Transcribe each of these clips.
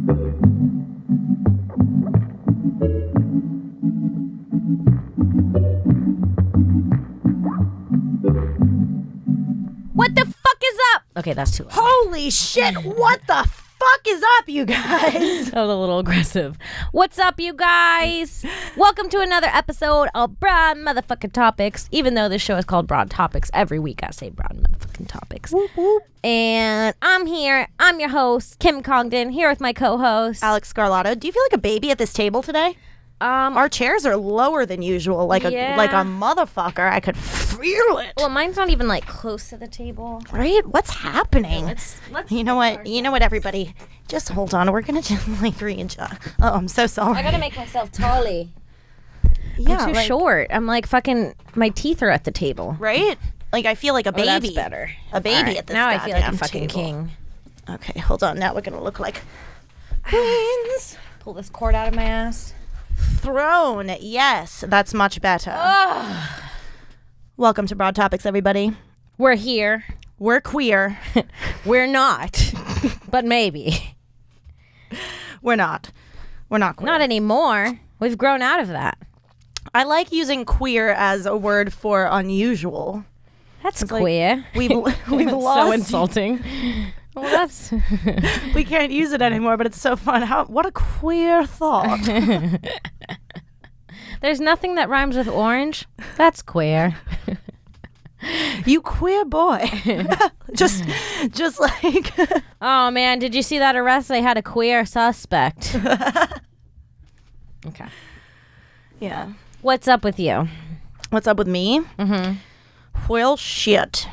What the fuck is up? Okay, that's too loud. Holy shit, what the fuck is up, you guys? That was a little aggressive. What's up, you guys? Welcome to another episode of Broad Motherfucking Topics. Even though this show is called Broad Topics, every week I say Broad Motherfucking Topics. Whoop, whoop. And I'm here. I'm your host, Kim Congdon, here with my co-host, Alex Scarlato. Do you feel like a baby at this table today? Our chairs are lower than usual, like a motherfucker. I could feel it. Well, mine's not even like close to the table. Right? What's happening? Let's you know what? You know what, everybody? Just hold on. We're gonna just like readjust. Oh, I'm so sorry. I gotta make myself tally. Yeah, I'm too short. I'm like fucking. My teeth are at the table. Right? Like I feel like a baby. That's better. A baby right, at this. Now I feel like a fucking table. king. Okay, hold on. Now we're gonna look like queens. Pull this cord out of my ass. Throne. Yes, that's much better. Welcome to Broad Topics, everybody. We're here. We're queer. We're not, but maybe. We're not. We're not queer. Not anymore. We've grown out of that. I like using queer as a word for unusual. That's It's queer. Like we've That's lost. so insulting. Well, that's We can't use it anymore, but it's so fun. What a queer thought. There's nothing that rhymes with orange. That's queer. You queer boy. just like. Oh man, did you see that arrest? They had a queer suspect. Okay. Yeah. What's up with you? What's up with me? Mm-hmm. Well, shit.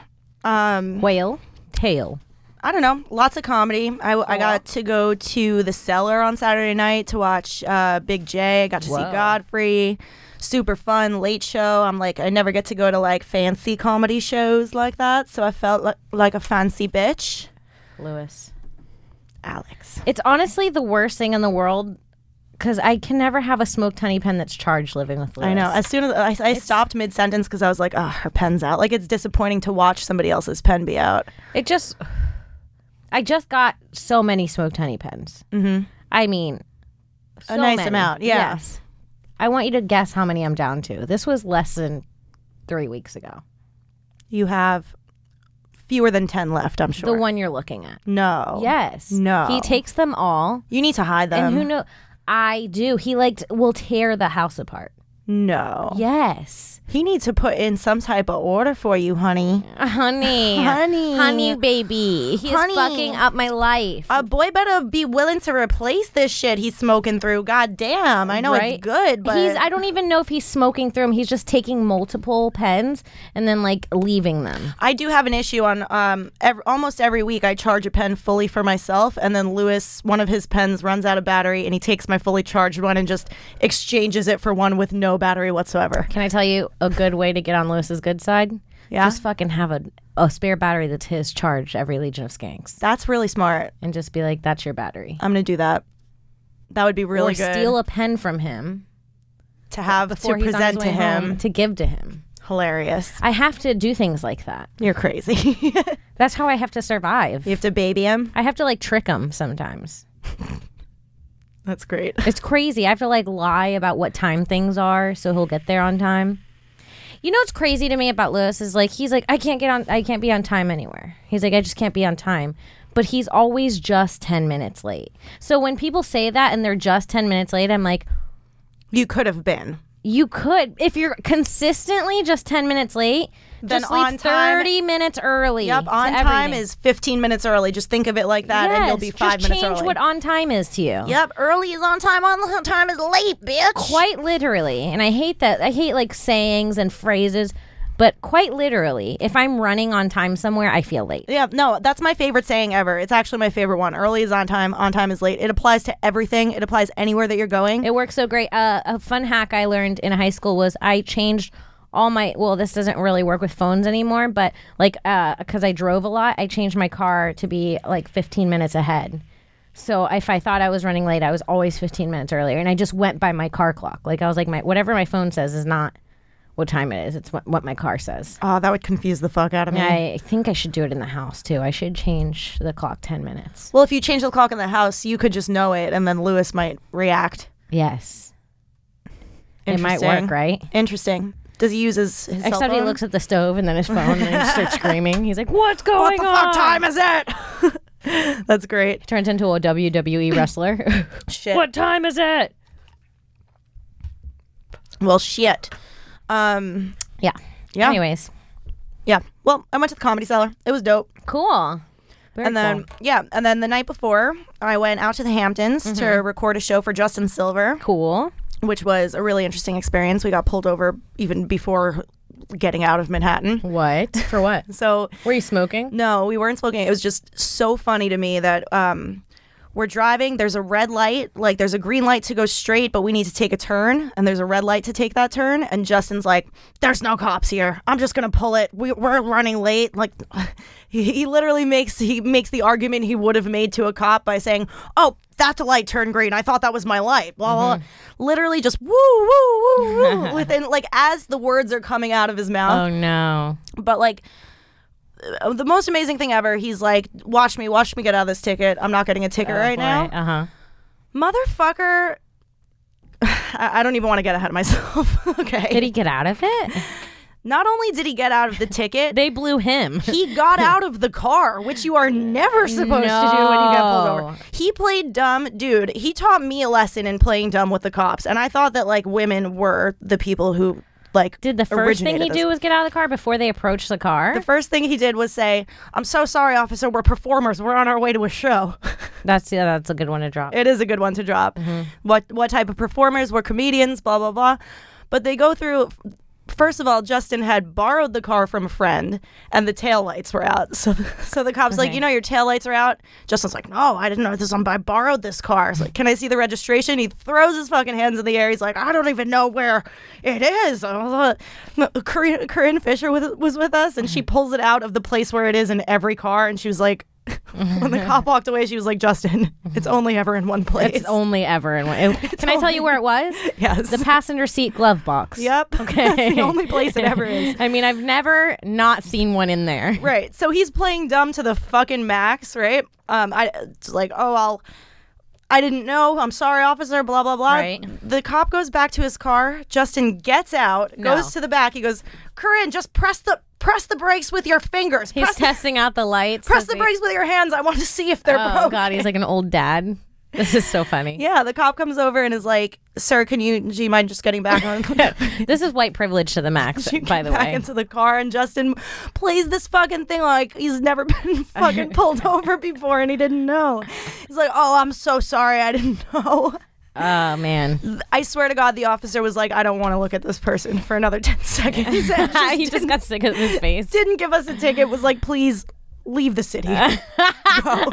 Whale tail. I don't know. Lots of comedy. I got to go to the Cellar on Saturday night to watch Big J. I got to see Godfrey. Super fun. Late show. I'm like, I never get to go to like fancy comedy shows like that. So I felt like a fancy bitch. Lewis. Alex. It's honestly the worst thing in the world because I can never have a smoked honey pen that's charged living with Lewis. I know. As soon as I stopped mid-sentence because I was like, oh, her pen's out. Like, it's disappointing to watch somebody else's pen be out. I just got so many smoked honey pens. Mm-hmm. I mean, a nice amount. Yeah. Yes. I want you to guess how many I'm down to. This was less than 3 weeks ago. You have fewer than 10 left, I'm sure. The one you're looking at. No. Yes. No. He takes them all. You need to hide them. And who knows? I do. He will tear the house apart. No. Yes. He needs to put in some type of order for you, honey. Honey baby. He's fucking up my life. A boy better be willing to replace this shit he's smoking through. God damn. I know it's good, but I don't even know if he's smoking through them. He's just taking multiple pens and then like leaving them. I do have an issue on almost every week I charge a pen fully for myself, and then Lewis, one of his pens runs out of battery, and he takes my fully charged one and just exchanges it for one with no battery whatsoever. Can I tell you a good way to get on Lewis's good side? Yeah. Just fucking have a spare battery that's his charged every Legion of Skanks. That's really smart. And just be like, that's your battery. I'm going to do that. That would be really good. Or steal a pen from him. To have to present to him. To give to him. Hilarious. I have to do things like that. You're crazy. That's how I have to survive. You have to baby him? I have to like trick him sometimes. That's great. It's crazy. I have to like lie about what time things are so he'll get there on time. You know what's crazy to me about Lewis is like he's like I can't be on time anywhere. He's like I just can't be on time. But he's always just 10 minutes late. So when people say that and they're just 10 minutes late, I'm like, you could have been. You could if you're consistently just 10 minutes late. Then just on leave time, 30 minutes early. Yep, on time is 15 minutes early. Just think of it like that, and you'll be 5 minutes early. Just change what on time is to you. Yep, early is on time. On time is late, bitch. Quite literally, and I hate that. I hate like sayings and phrases, but quite literally, if I'm running on time somewhere, I feel late. Yeah, no, that's my favorite saying ever. It's actually my favorite one. Early is on time is late. It applies to everything. It applies anywhere that you're going. It works so great. A fun hack I learned in high school was I changed all my, well, this doesn't really work with phones anymore, but like, because I drove a lot, I changed my car to be like 15 minutes ahead. So if I thought I was running late, I was always 15 minutes earlier. And I just went by my car clock. Like I was like, whatever my phone says is not what time it is. It's what my car says. Oh, that would confuse the fuck out of me. I think I should do it in the house too. I should change the clock 10 minutes. Well, if you change the clock in the house, you could just know it, and then Lewis might react. Yes. It might work, right? Interesting. Does he use his cell Except phone? he looks at the stove and then his phone and he starts screaming. He's like, what's going on? What the fuck time is it? That's great. Turns into a WWE wrestler. Shit. What time is it? Well, shit. Yeah. Yeah. Anyways. Yeah. Well, I went to the Comedy Cellar. It was dope. Cool. Very and then, cool. yeah. And then the night before, I went out to the Hamptons to record a show for Justin Silver. Cool. Which was a really interesting experience. We got pulled over even before getting out of Manhattan. What? For what? So were you smoking? No, we weren't smoking. It was just so funny to me that we're driving. There's a red light. Like, there's a green light to go straight, but we need to take a turn. And there's a red light to take that turn. And Justin's like, there's no cops here. I'm just going to pull it. We're running late. Like, he literally makes the argument he would have made to a cop by saying, oh, that's a light turned green. I thought that was my light. Blah, blah, blah. Literally just woo, woo, woo, woo. Within, like, as the words are coming out of his mouth. Oh, no. But, like, the most amazing thing ever, he's like, watch me get out of this ticket. I'm not getting a ticket right now. Uh-huh. Motherfucker. I don't even want to get ahead of myself. Okay. Did he get out of it? Not only did he get out of the ticket, they blew him. He got out of the car, which you are never supposed to do when you get pulled over. He played dumb. Dude, he taught me a lesson in playing dumb with the cops. And I thought that, like, women were the people who, like, did the first thing he do was get out of the car before they approached the car? The first thing he did was say, I'm so sorry, officer. We're performers. We're on our way to a show. That's a good one to drop. It is a good one to drop. What type of performers? We're comedians, blah, blah, blah. But they go through... First of all, Justin had borrowed the car from a friend, and the taillights were out. So the cop's like, your taillights are out? Justin's like, no, I didn't know this. I borrowed this car. It's like, can I see the registration? He throws his fucking hands in the air. He's like, I don't even know where it is. Corinne Fisher was with us, and she pulls it out of the place where it is in every car, and she was like, when the cop walked away, she was like, Justin, it's only ever in one place. It's only ever in one. Can I tell you where it was? Yes. The passenger seat glove box. Yep. Okay. That's the only place it ever is. I mean, I've never not seen one in there. Right. So he's playing dumb to the fucking max, right? It's like, I didn't know. I'm sorry, officer, blah, blah, blah. Right. The cop goes back to his car. Justin gets out, goes to the back. He goes, Corinne, just press the brakes with your fingers. He's testing out the lights. Press the brakes with your hands. I want to see if they're broken. Oh, God. He's like an old dad. This is so funny. Yeah. The cop comes over and is like, sir, do you mind just getting back on? This is white privilege to the max, by the way. Back into the car, and Justin plays this fucking thing like he's never been fucking pulled over before and he didn't know. He's like, oh, I'm so sorry. I didn't know. Oh, man. I swear to God, the officer was like, I don't want to look at this person for another 10 seconds. He just got sick of his face. Didn't give us a ticket. Was like, please leave the city. Go.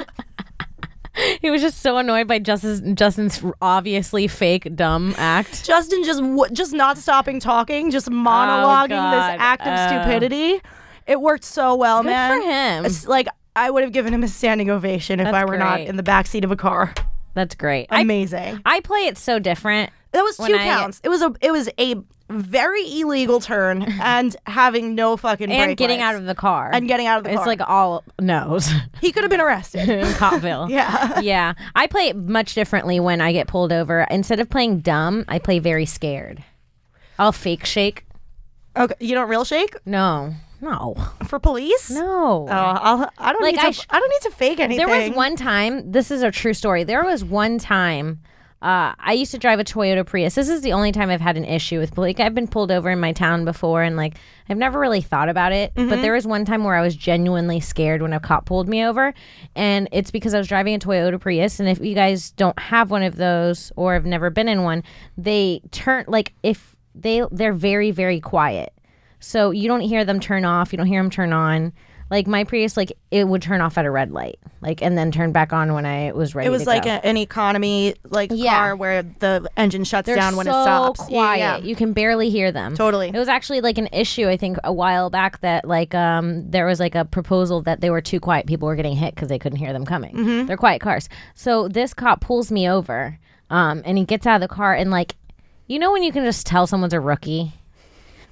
He was just so annoyed by Justin's obviously fake dumb act. Justin just not stopping talking, just monologuing this act of stupidity. It worked so well, Good man. for him. It's like, I would have given him a standing ovation if I were not in the backseat of a car. That's great. Amazing. I play it so different. That was 2 counts. It was a very illegal turn and having no fucking brake and getting lights. out of the car. And getting out of the car. It's like all no's. He could have been arrested. In Copville. Yeah. Yeah. I play it much differently when I get pulled over. Instead of playing dumb, I play very scared. I'll fake shake. Okay. You don't real shake? No. For police? No. Oh, I don't need to fake anything. There was one time, this is a true story. There was one time I used to drive a Toyota Prius. This is the only time I've had an issue with, like, I've been pulled over in my town before, and like I've never really thought about it. But there was one time where I was genuinely scared when a cop pulled me over, and it's because I was driving a Toyota Prius. And if you guys don't have one of those or have never been in one, they turn, like, if they're very, very quiet. So you don't hear them turn off. You don't hear them turn on. Like my Prius, like it would turn off at a red light, like, and then turn back on when I was ready. It was to like go. an economy car where the engine shuts down when it so stops. Quiet. Yeah. You can barely hear them. Totally. It was actually like an issue, I think, a while back that like there was like a proposal that they were too quiet. People were getting hit because they couldn't hear them coming. They're quiet cars. So this cop pulls me over, and he gets out of the car, and like, you know when you can just tell someone's a rookie.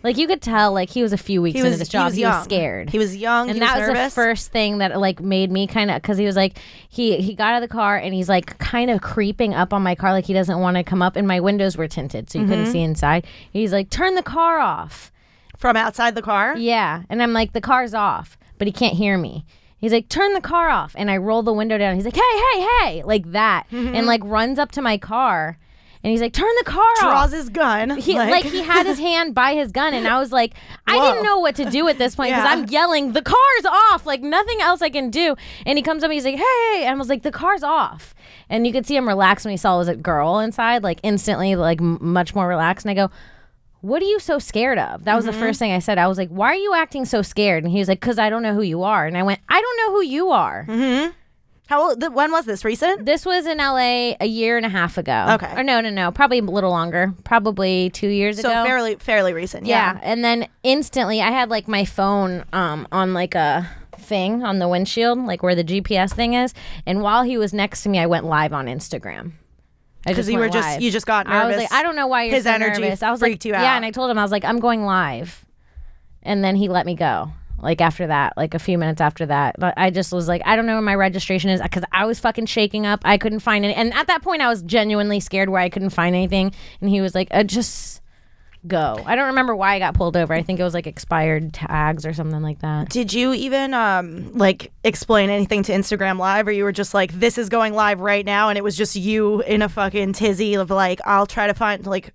Like, you could tell, like, he was a few weeks into this job. He was scared. He was young. And he was that was nervous. the first thing that, like, made me kind of, because he was like, he got out of the car and he's like kind of creeping up on my car, like he doesn't want to come up, and my windows were tinted, so you couldn't see inside. He's like, turn the car off. From outside the car? Yeah. And I'm like, the car's off, but he can't hear me. He's like, turn the car off. And I roll the window down. He's like, hey, like that. And like runs up to my car. And he's like, turn the car off. Draws his gun. He had his hand by his gun. And I was like, I didn't know what to do at this point because I'm yelling, the car's off. Like, nothing else I can do. And he comes up and he's like, hey. And I was like, the car's off. And you could see him relax when he saw it was a girl inside, like instantly, like much more relaxed. And I go, what are you so scared of? That was the first thing I said. I was like, why are you acting so scared? And he was like, because I don't know who you are. And I went, I don't know who you are. How old? When was this? Recent? This was in LA a year and a half ago. Okay. Or no. Probably a little longer. Probably 2 years ago. So fairly recent. Yeah. And then instantly I had like my phone on like a thing on the windshield, like where the GPS thing is. And while he was next to me, I went live on Instagram. Because you just got nervous. I was like, I don't know why you're so nervous. I was freaked like, you out. yeah, and I told him, I was like, I'm going live. And then he let me go. Like after that, like a few minutes after that. But I just was like, I don't know where my registration is, because I was fucking shaking up. I couldn't find it. And at that point I was genuinely scared where I couldn't find anything. And he was like, just go. I don't remember why I got pulled over. I think it was like expired tags or something like that. Did you even like explain anything to Instagram Live, or you were just like, this is going live right now, and it was just you in a fucking tizzy of like, I'll try to find, like,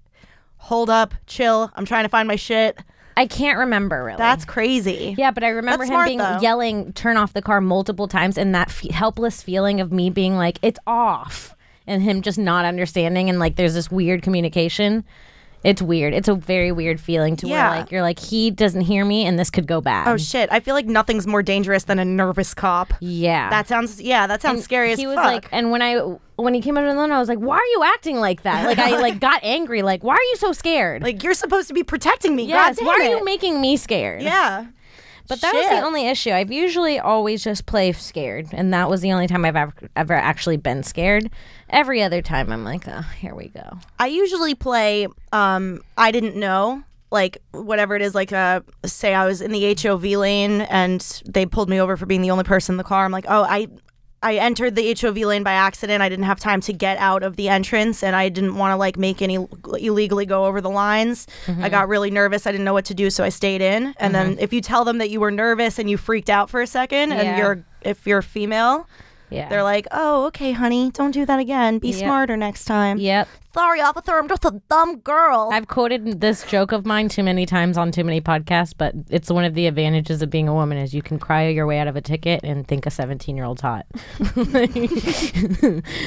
hold up, chill, I'm trying to find my shit? I can't remember really. That's crazy. Yeah, but I remember him yelling, turn off the car multiple times, and that helpless feeling of me being like, it's off, and him just not understanding, and like there's this weird communication. It's weird. It's a very weird feeling to where like you're like, he doesn't hear me and this could go bad. Oh shit. I feel like nothing's more dangerous than a nervous cop. Yeah. That sounds scary as fuck. He was like, and when he came out of the loan, I was like, why are you acting like that? Like I like got angry. Like, why are you so scared? Like, you're supposed to be protecting me. Yes, God damn why are it. you making me scared? Yeah. But that was the only issue. I've usually always just play scared, and that was the only time I've ever actually been scared. Every other time I'm like, oh, here we go. I usually play I didn't know, like whatever it is, like say I was in the HOV lane and they pulled me over for being the only person in the car. I'm like, oh, I entered the HOV lane by accident. I didn't have time to get out of the entrance, and I didn't want to like make any illegally go over the lines. I got really nervous. I didn't know what to do, so I stayed in. And then if you tell them that you were nervous and you freaked out for a second, and if you're female, they're like, oh, okay, honey, don't do that again. Be smarter next time. Yep. Sorry, officer, I'm just a dumb girl. I've quoted this joke of mine too many times on too many podcasts, but it's one of the advantages of being a woman is you can cry your way out of a ticket and think a 17-year-old's hot.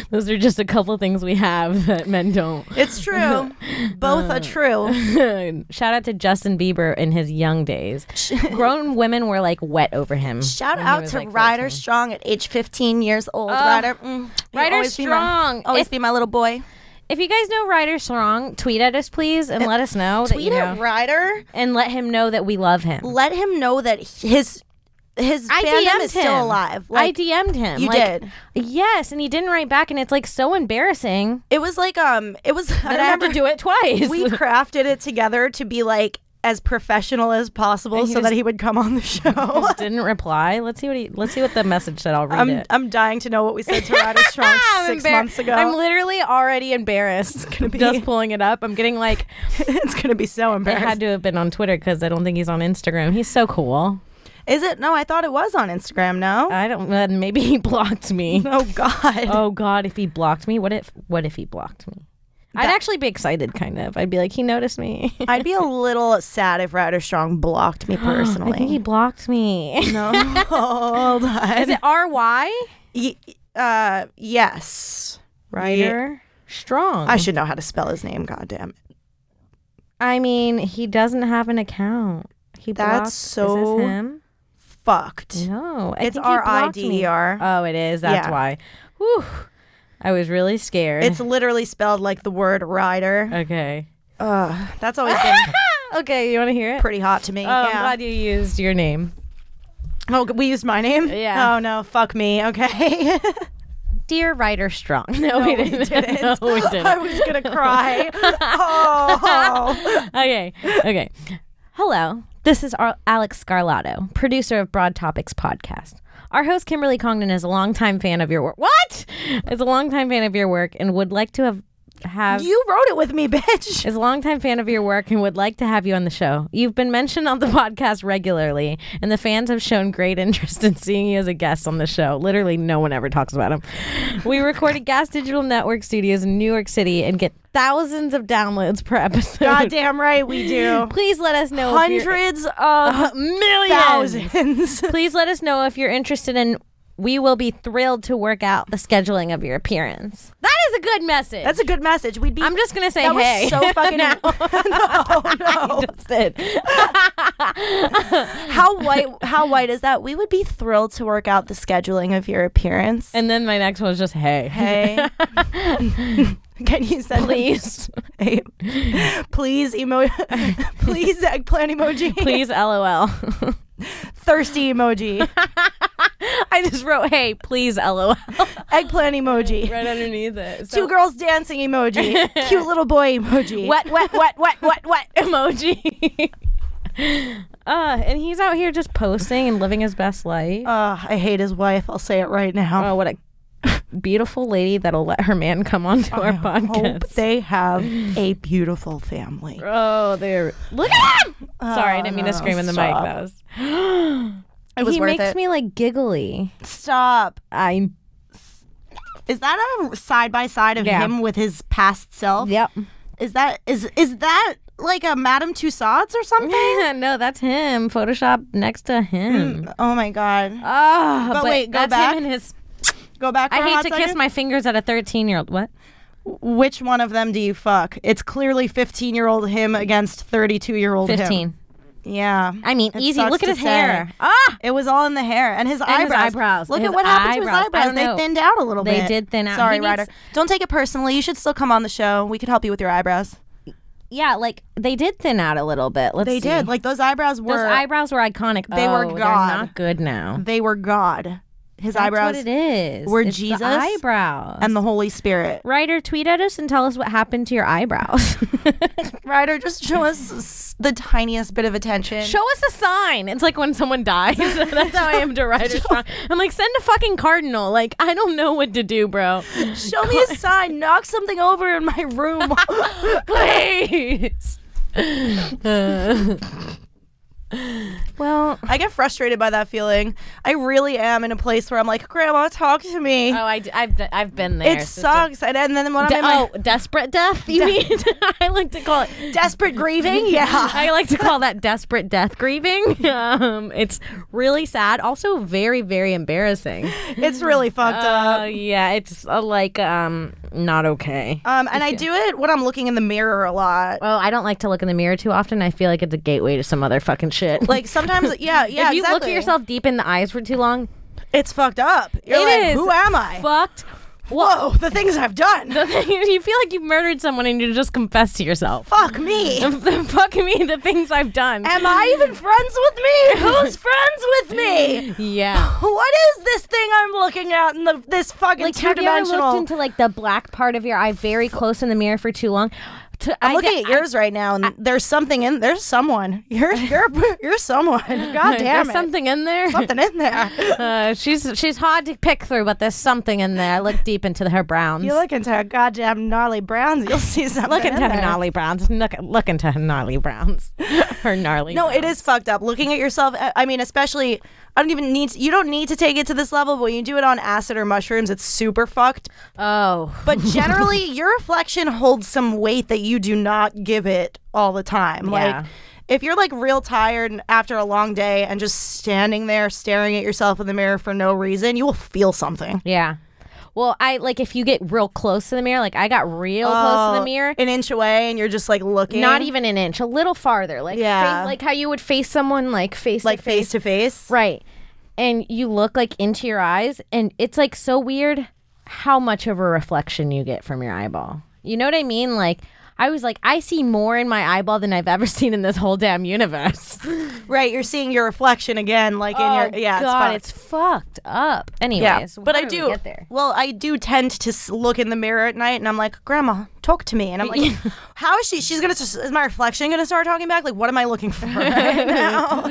Those are just a couple things we have that men don't. It's true. Both are true. Shout out to Justin Bieber in his young days. Grown women were like wet over him. Shout out to Ryder Strong at age 15 years old. Ryder Strong. Always be my little boy. If you guys know Ryder Strong, tweet at us, please, and let us know. Tweet at Ryder. And let him know that we love him. Let him know that his fandom is still alive. Like, I DM'd him. You did? Yes, and he didn't write back, and it's like so embarrassing. It was like, I have to do it twice. We crafted it together to be like as professional as possible so that he would come on the show. Just didn't reply. Let's see what the message said. I'll read it. I'm dying to know what we said to Ryder Strong 6 months ago. I'm literally already embarrassed. It's gonna be just pulling it up. I'm getting like it's gonna be so embarrassing. It had to have been on Twitter because I don't think he's on Instagram. He's so cool. Is it? No, I thought it was on Instagram. No, I don't. Maybe he blocked me. Oh God. Oh God. If he blocked me, what if he blocked me? I'd actually be excited, kind of. I'd be like, he noticed me. I'd be a little sad if Ryder Strong blocked me personally. I think he blocked me. No, hold on. Is it R-Y? Yes. Ryder Strong. I should know how to spell his name, goddamn it. I mean, he doesn't have an account. That's so Is this him? Fucked. No. It's R-I-D-E-R. Oh, it is. That's why. Whew. I was really scared. It's literally spelled like the word rider. Okay. That's always been okay. You want to hear it? Pretty hot to me. I'm glad you used your name. Oh, we used my name? Yeah. Oh, no. Fuck me. Okay. Dear Ryder Strong. No, we didn't. No, we didn't. I was going to cry. Oh. Okay. Hello, this is Alex Scarlato, producer of Broad Topics podcast. Our host, Kimberly Congdon, is a longtime fan of your work. What? Is a longtime fan of your work and would like to have You wrote it with me, bitch. Is a longtime fan of your work and would like to have you on the show. You've been mentioned on the podcast regularly, and the fans have shown great interest in seeing you as a guest on the show. Literally, no one ever talks about him. We record at Gas Digital Network Studios in New York City and get thousands of downloads per episode. Goddamn right we do. Please let us know. Hundreds of millions. Thousands. Please let us know if you're interested in. We will be thrilled to work out the scheduling of your appearance. That is a good message. That's a good message. We'd be. I'm just gonna say, that hey. Was so fucking. No. No. I just did. How white is that? We would be thrilled to work out the scheduling of your appearance. And then my next one was just, hey. Hey. Can you send please? Hey, please please eggplant emoji. Please LOL. Thirsty emoji. I just wrote, hey, please LOL. Eggplant emoji. Right underneath it. So, 2 girls dancing emoji. Cute little boy emoji. Wet emoji. And he's out here just posting and living his best life. I hate his wife. I'll say it right now. Oh, what a beautiful lady that'll let her man come onto our podcast. Hope they have a beautiful family. Oh, they're look at him. Sorry, I didn't mean to scream in the mic. That was. It was he worth makes it. me like giggly. Stop. Is that a side by side of him with his past self? Yep. Is that like a Madame Tussauds or something? No, that's him. Photoshop next to him. Oh my god. Oh, but wait, go that's back. Him and his. Go back. I hate to kiss my fingers at a 13-year-old. What? Which one of them do you fuck? It's clearly 15-year-old him against 32-year-old him. 15. Yeah. I mean, It easy. sucks Look at to his hair. say. It was all in the hair and his eyebrows. Look His at what happened to his eyebrows. I eyebrows. don't They know. thinned out a little bit. They did thin out. Sorry, He needs- Ryder. Don't take it personally. You should still come on the show. We could help you with your eyebrows. Yeah, like they did thin out a little bit. They did. Like those eyebrows were. Those eyebrows were iconic. They were They're God. not good now. They were God. His That's eyebrows what it is. were It's Jesus the eyebrows and the Holy Spirit. Ryder, tweet at us and tell us what happened to your eyebrows. Ryder, just show us the tiniest bit of attention. Show us a sign. It's like when someone dies. That's how I am to Ryder. I'm like, send a fucking cardinal. Like, I don't know what to do, bro. Show me a sign. Knock something over in my room. Please. Well, I get frustrated by that feeling. I really am in a place where I'm like, Grandma, talk to me. oh, I've been there. It sucks. And then when I'm in my desperate death, you mean? I like to call it desperate grieving. Yeah. I like to call that desperate death grieving. It's really sad. Also very, very embarrassing. It's really fucked up. Yeah, it's not okay. And I do it when I'm looking in the mirror a lot. Well, I don't like to look in the mirror too often. I feel like it's a gateway to some other fucking shit. Like sometimes, yeah, if you look at exactly. yourself deep in the eyes for too long, it's fucked up. You're it like, is who am I? Fucked. Whoa, the things I've done. You feel like you've murdered someone and you just confess to yourself. Fuck me. Fuck me, the things I've done. Am I even friends with me? Who's friends with me? Yeah. What is this thing I'm looking at in this fucking Like, have you ever two-dimensional? looked into like the black part of your eye very close in the mirror for too long? I'm looking at yours right now, and there's something in. There's someone. You're someone. God damn There's it. something in there. Something in there. She's hard to pick through, but there's something in there. Look deep into her browns. You look into her goddamn gnarly browns, you'll see something. Look into in her there. gnarly browns. Look into her gnarly browns. Her gnarly. No, browns. it is fucked up. Looking at yourself. I mean, especially. I don't even need. You don't need to take it to this level, but when you do it on acid or mushrooms, it's super fucked. Oh. But generally, your reflection holds some weight that you do not give it all the time. Yeah. Like, if you're like real tired after a long day and just standing there staring at yourself in the mirror for no reason, you will feel something. Yeah. Well, I like if you get real close to the mirror, like I got real close to the mirror. An inch away and you're just like looking. Not even an inch, a little farther. Like, Yeah. like how you would face someone like face to face. Right. And you look like into your eyes, and it's like so weird how much of a reflection you get from your eyeball. You know what I mean? Like, I was like, I see more in my eyeball than I've ever seen in this whole damn universe. Right, you're seeing your reflection again, like in your God, it's fucked up. Anyways, but how I did we do. get there? Well, I do tend to look in the mirror at night, and I'm like, Grandma, talk to me, and I'm like, how is she? She's gonna. Is my reflection gonna start talking back? Like, what am I looking for right now?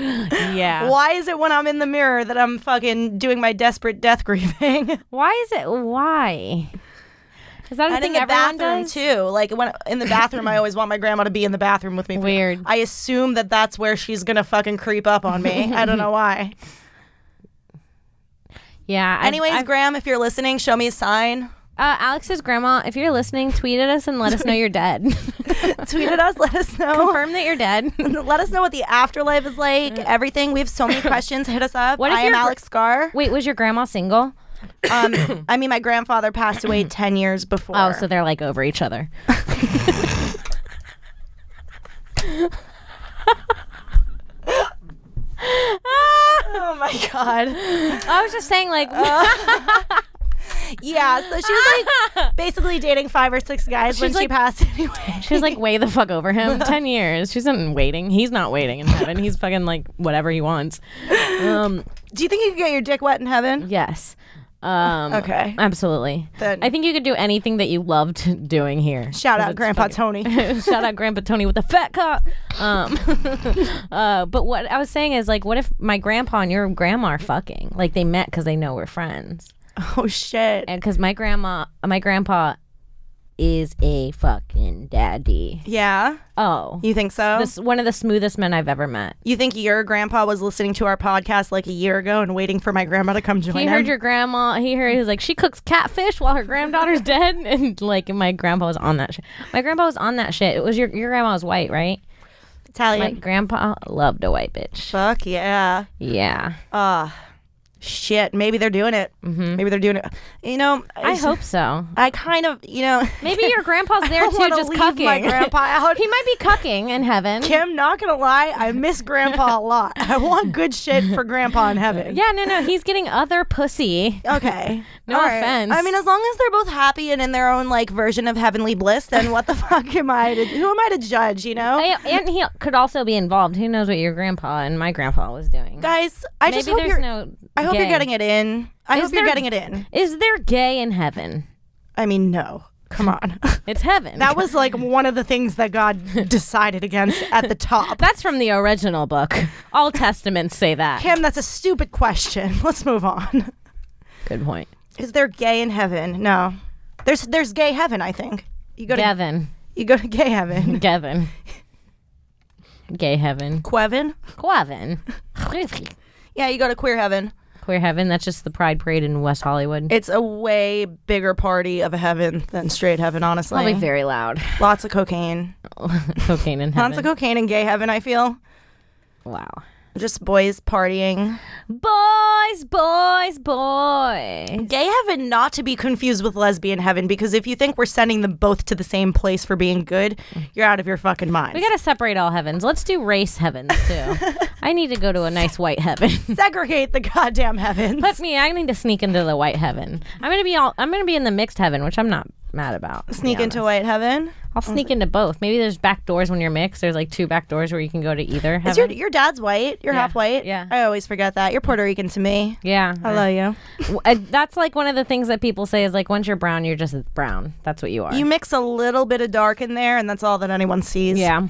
Yeah. Why is it when I'm in the mirror that I'm fucking doing my desperate death grieving? Why is it? Why? Is that a And thing in the everyone bathroom does? too. Like when in the bathroom, I always want my grandma to be in the bathroom with me. Weird. I assume that that's where she's gonna fucking creep up on me. I don't know why. Yeah. Anyways, Graham, if you're listening, show me a sign. Alex's grandma, if you're listening, tweet at us and let us know you're dead. Tweet at us. Let us know. Confirm that you're dead. Let us know what the afterlife is like. Everything. We have so many questions. Hit us up. What if I am your Alex Scar. Wait, was your grandma single? I mean, my grandfather passed away 10 years before. Oh, so they're like over each other. Oh my God. I was just saying, like, Yeah, so she was like basically dating 5 or 6 guys when she passed anyway. she was like way the fuck over him. 10 years. She's not waiting. He's not waiting in heaven. He's fucking like whatever he wants. Do you think you could get your dick wet in heaven? Yes. Okay. Absolutely. Then- I think you could do anything that you loved doing here. Shout 'Cause out it's Grandpa fucking- Tony. Shout out Grandpa Tony with the fat cock. But what I was saying is, like, what if my grandpa and your grandma are fucking? Like, they met because they know we're friends. Oh shit. And because my grandpa is a fucking daddy. Yeah. Oh. You think so? This one of the smoothest men I've ever met. You think your grandpa was listening to our podcast like a year ago and waiting for my grandma to come join He him? heard your grandma. He was like, she cooks catfish while her granddaughter's dead, and like my grandpa was on that shit. My grandpa was on that shit. It was your grandma was white, right? Italian. My grandpa loved a white bitch. Fuck yeah. Yeah. Shit. Maybe they're doing it. Mm-hmm. Maybe they're doing it. You know, I hope so. I kind of, you know. Maybe your grandpa's there I too, wanna just leave cucking. my grandpa out. He might be cucking in heaven. Kim, not gonna lie, I miss grandpa a lot. I want good shit for grandpa in heaven. Yeah, no, he's getting other pussy. Okay. No All right. offense. I mean, as long as they're both happy and in their own like version of heavenly bliss, then what the fuck who am I to judge, you know? And he could also be involved. Who knows what your grandpa and my grandpa was doing? Guys, I Maybe just hope there's you're no I hope you're gay. getting it in. I hope you're there- getting it in. Is there gay in heaven? I mean, no. Come on. It's heaven. That was like one of the things that God decided against at the top. That's from the original book. All testaments say that. Kim, that's a stupid question. Let's move on. Good point. Is there gay in heaven? No. There's gay heaven, I think. You go to Gavin. You go to gay heaven. Gavin. Gay heaven. Quevin? Quavin. Yeah, you go to queer heaven. Queer heaven. That's just the Pride Parade in West Hollywood. It's a way bigger party of a heaven than straight heaven, honestly. Probably very loud. Lots of cocaine. Cocaine in heaven. Lots of cocaine in gay heaven, I feel. Wow. Just boys partying. Boys, boys, boys. Gay heaven, not to be confused with lesbian heaven, because if you think we're sending them both to the same place for being good, you're out of your fucking mind. We gotta separate all heavens. Let's do race heavens too. I need to go to a nice white heaven. Segregate the goddamn heavens. I need to sneak into the white heaven. I'm gonna be in the mixed heaven, which I'm not mad about. to Sneak be into honest. white heaven. I'll sneak into both. Maybe there's back doors when you're mixed. There's like 2 back doors where you can go to either Is heaven. your dad's white? You're Yeah. half white? Yeah. I always forget that. You're Puerto Rican to me. Yeah. I love you. That's like one of the things that people say is like once you're brown, you're just brown. That's what you are. You mix a little bit of dark in there, and that's all that anyone sees. Yeah.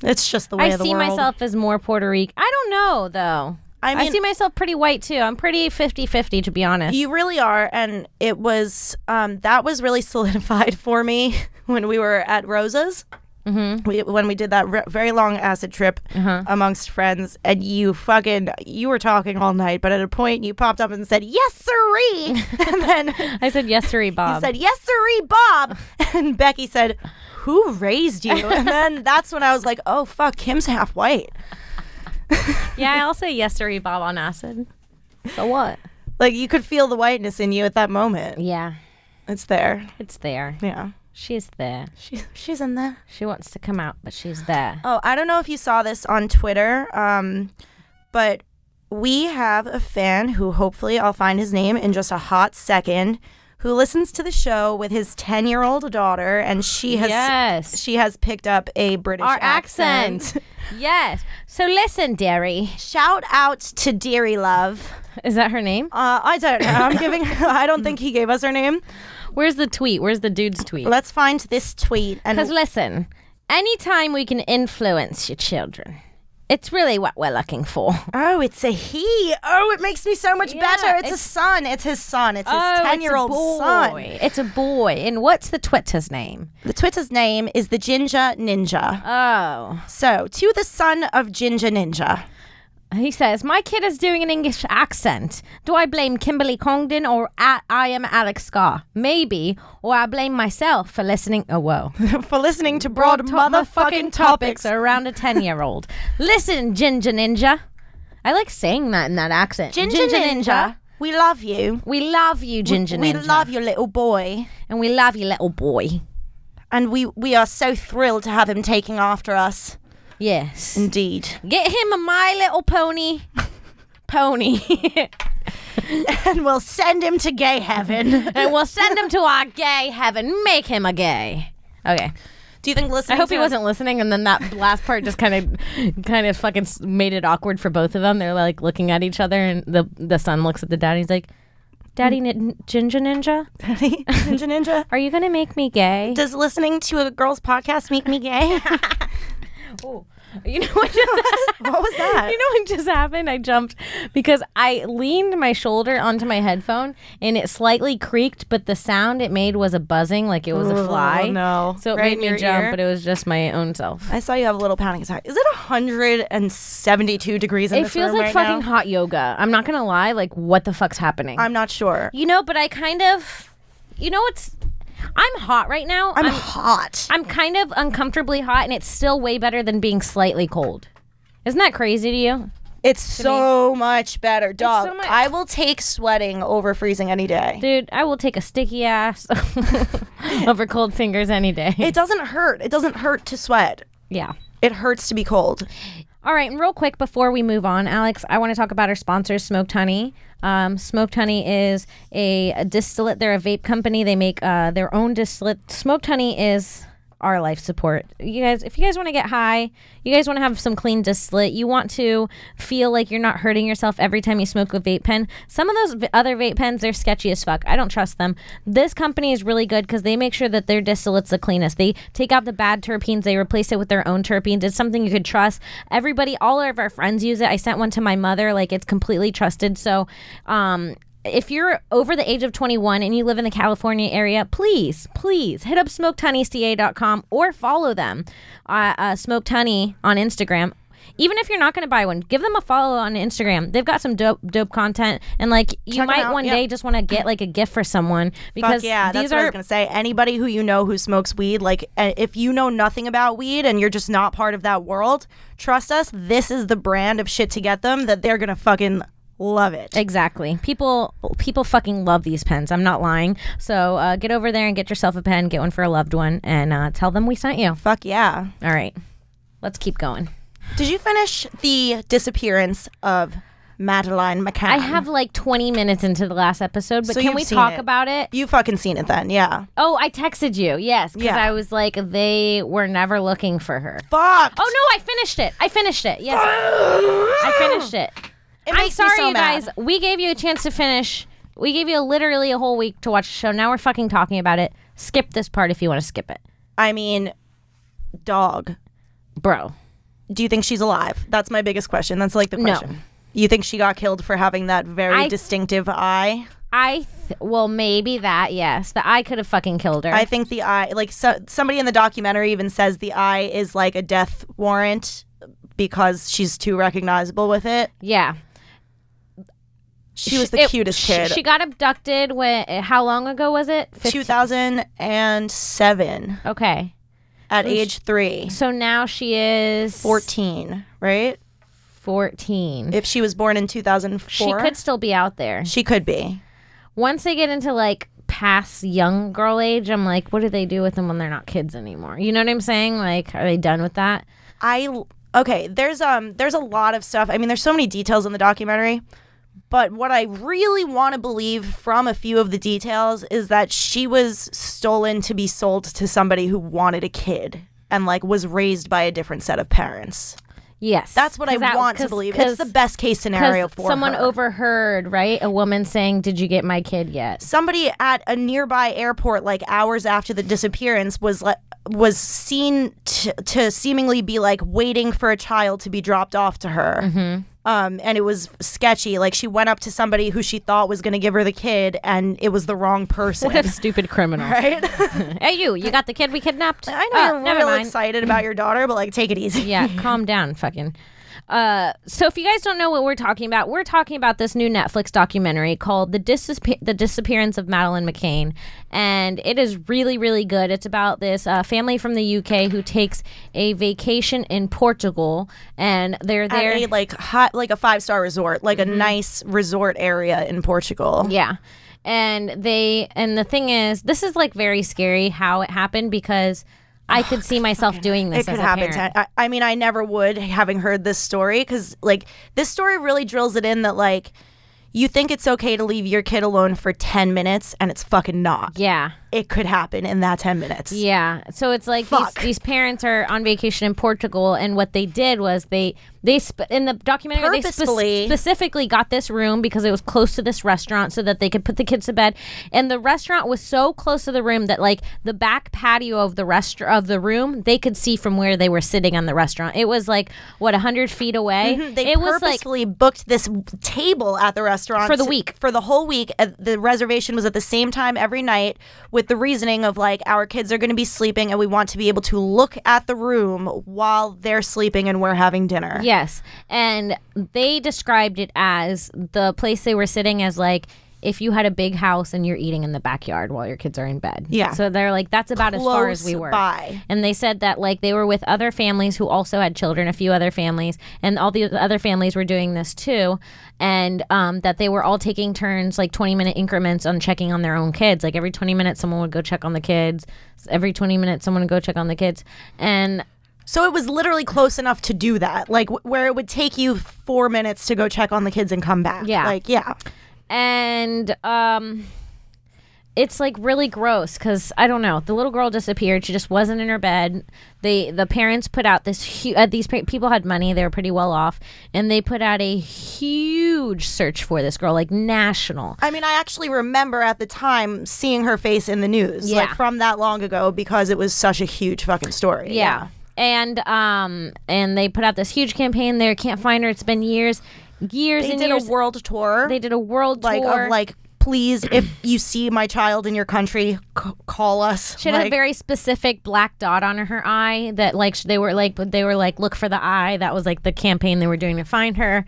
It's just the way I of the see world. myself as more Puerto Rican. I don't know though. I mean, I see myself pretty white too. I'm pretty 50-50 to be honest. you really are, and it was that was really solidified for me when we were at Rosa's. Mm-hmm. When we did that very long acid trip amongst friends, and you were talking all night, but at a point you popped up and said, "Yes, sirree," and then I said yes, sirree, Bob. you said, "Yes, sirree, Bob," and Becky said, "Who raised you?" And then that's when I was like, "Oh fuck, Kim's half white." Yeah, I'll say yes, sirree, Bob on acid. So what? Like you could feel the whiteness in you at that moment. Yeah, It's there. it's there. Yeah, She's there. she's in there. She wants to come out, but she's there. Oh, I don't know if you saw this on Twitter, but we have a fan who hopefully I'll find his name in just a hot second, who listens to the show with his 10-year-old daughter, and she has picked up a British accent. Yes. So listen, Dearie. Shout out to Dearie Love. Is that her name? I don't know. I don't think he gave us her name. Where's the tweet? Where's the dude's tweet? Let's find this tweet. Because listen, anytime we can influence your children, it's really what we're looking for. Oh, it's a he. Oh, it makes me so much better. It's a son. It's his son. It's his 10-year-old son. It's a boy. And what's the Twitter's name? The Twitter's name is the Ginger Ninja. Oh. So, to the son of Ginger Ninja. He says, my kid is doing an English accent. Do I blame Kimberly Congdon or I am Alex Scar? Maybe. Or I blame myself for listening. Oh, whoa. For listening to broad motherfucking topics around a 10-year-old. Listen, Ginger Ninja. I like saying that in that accent. Ginger Ninja. We love you. We love you, Ginger Ninja. We love your little boy. And we love your little boy. And we are so thrilled to have him taking after us. Yes. Indeed. Get him a My Little Pony. And we'll send him to gay heaven. And we'll send him to our gay heaven. Make him a gay. Okay. Do you think listening? I hope he wasn't listening, and then that last part just kind of fucking made it awkward for both of them. They're like looking at each other, and the son looks at the dad. And he's like, "Daddy, Ginger Ninja, Daddy, Ginger Ninja, are you gonna make me gay? Does listening to a girl's podcast make me gay?" Oh, you know what? What was that? You know what just happened? I jumped because I leaned my shoulder onto my headphone and it slightly creaked, but the sound it made was a buzzing, like it was a fly. Oh no! So it made me jump, but it was just my own self. I saw you have a little panic attack. Is it 172 degrees in this room right now? It feels like fucking hot yoga. I'm not gonna lie. Like, what the fuck's happening? I'm not sure. You know, but I kind of, I'm hot right now. I'm hot. I'm kind of uncomfortably hot, and it's still way better than being slightly cold. Isn't that crazy to you? It's so much better, dog. I will take sweating over freezing any day. Dude, I will take a sticky ass over cold fingers any day. It doesn't hurt. It doesn't hurt to sweat. Yeah. It hurts to be cold. All right, and real quick before we move on, Alex, I want to talk about our sponsors, Smoked Honey. Smoked Honey is a distillate. They're a vape company. They make their own distillate. Smoked Honey is our life support. You guys, if you guys want to get high, you guys want to have some clean distillate, you want to feel like you're not hurting yourself every time you smoke a vape pen. Some of those other vape pens, they're sketchy as fuck. I don't trust them. This company is really good because they make sure that their distillate's the cleanest. They take out the bad terpenes. They replace it with their own terpenes. It's something you could trust. Everybody, all of our friends use it. I sent one to my mother. Like, it's completely trusted. So, if you're over the age of 21 and you live in the California area, please hit up smokedhoneyca.com or follow them, Smoked Honey on Instagram. Even if you're not going to buy one, give them a follow on Instagram. They've got some dope content, and like you might one day just want to get like a gift for someone because that's what I was going to say. Anybody who you know who smokes weed, like if you know nothing about weed and you're just not part of that world, trust us, this is the brand of shit to get them that they're going to fucking love it. Exactly. People fucking love these pens. I'm not lying. So get over there and get yourself a pen, get one for a loved one, and tell them we sent you. Fuck yeah. All right. Let's keep going. Did you finish the Disappearance of Madeleine McCann? I have like 20 minutes into the last episode, but can we talk about it? You fucking seen it then, yeah. Oh, I texted you, yes, because I was like, they were never looking for her. Fuck. Oh, no, I finished it. Yes. I finished it. I'm sorry, you guys. We gave you a chance to finish. We gave you literally a whole week to watch the show. Now we're fucking talking about it. Skip this part if you want to skip it. I mean, dog. Bro. Do you think she's alive? That's my biggest question. That's like the question. No. You think she got killed for having that very distinctive eye? Well, maybe that, yes. The eye could have fucking killed her. I think the eye, like somebody in the documentary even says the eye is like a death warrant because she's too recognizable with it. Yeah. She was the cutest kid. She got abducted how long ago was it? 2007. Okay. At age 3. So now she is 14, right? 14. If she was born in 2004. She could still be out there. She could be. Once they get into like past young girl age, I'm like, what do they do with them when they're not kids anymore? You know what I'm saying? Like, are they done with that? Okay, there's a lot of stuff. I mean, there's so many details in the documentary. But what I really want to believe from a few of the details is that she was stolen to be sold to somebody who wanted a kid and like was raised by a different set of parents. Yes. That's what I want to believe. It's the best case scenario for someone her. overheard, right? A woman saying, "Did you get my kid yet?" Somebody at a nearby airport, like hours after the disappearance, was seen to seemingly be like waiting for a child to be dropped off to her. Mm-hmm. And it was sketchy. Like she went up to somebody who she thought was going to give her the kid, and it was the wrong person. What a stupid criminal. Right? Hey, you got the kid we kidnapped? I know you're real excited about your daughter, but like take it easy. Yeah, calm down, fucking. So if you guys don't know what we're talking about this new Netflix documentary called The Disappearance of Madeleine McCann, and it is really, really good. It's about this family from the UK who takes a vacation in Portugal, and they're there at a like a 5-star resort, like a nice resort area in Portugal. Yeah. And the thing is, this is like very scary how it happened, because I could see myself doing this. It could happen. I mean, I never would, having heard this story, because like this story really drills it in that like you think it's okay to leave your kid alone for 10 minutes, and it's fucking not. Yeah. It could happen in that 10 minutes. Yeah. So it's like these parents are on vacation in Portugal, and what they did was they in the documentary they specifically got this room because it was close to this restaurant so that they could put the kids to bed. And the restaurant was so close to the room that like the back patio of the room they could see from where they were sitting on the restaurant. It was like 100 feet away. Mm-hmm. They purposefully booked this table at the restaurant for the week, for the whole week. The reservation was at the same time every night, with the reasoning of like our kids are going to be sleeping and we want to be able to look at the room while they're sleeping and we're having dinner. Yes. And they described it as the place they were sitting as like if you had a big house and you're eating in the backyard while your kids are in bed. Yeah. So they're like, that's about as far as we were. And they said that like they were with other families who also had children, a few other families, and all the other families were doing this too. And that they were all taking turns, like 20-minute increments on checking on their own kids. Like every 20 minutes, someone would go check on the kids. Every 20 minutes, someone would go check on the kids. And so it was literally close enough to do that, like where it would take you 4 minutes to go check on the kids and come back. Yeah. Like, yeah. And it's like really gross because I don't know. The little girl disappeared. She just wasn't in her bed. The parents put out this these people had money. They were pretty well off, and they put out a huge search for this girl, like national. I mean, I actually remember at the time seeing her face in the news, like from that long ago, because it was such a huge fucking story. Yeah. And they put out this huge campaign. They can't find her. It's been years. They did a world tour. They did a world tour. Of like, please, if you see my child in your country, call us. She had a very specific black dot on her eye that like they were like look for the eye. That was like the campaign they were doing to find her.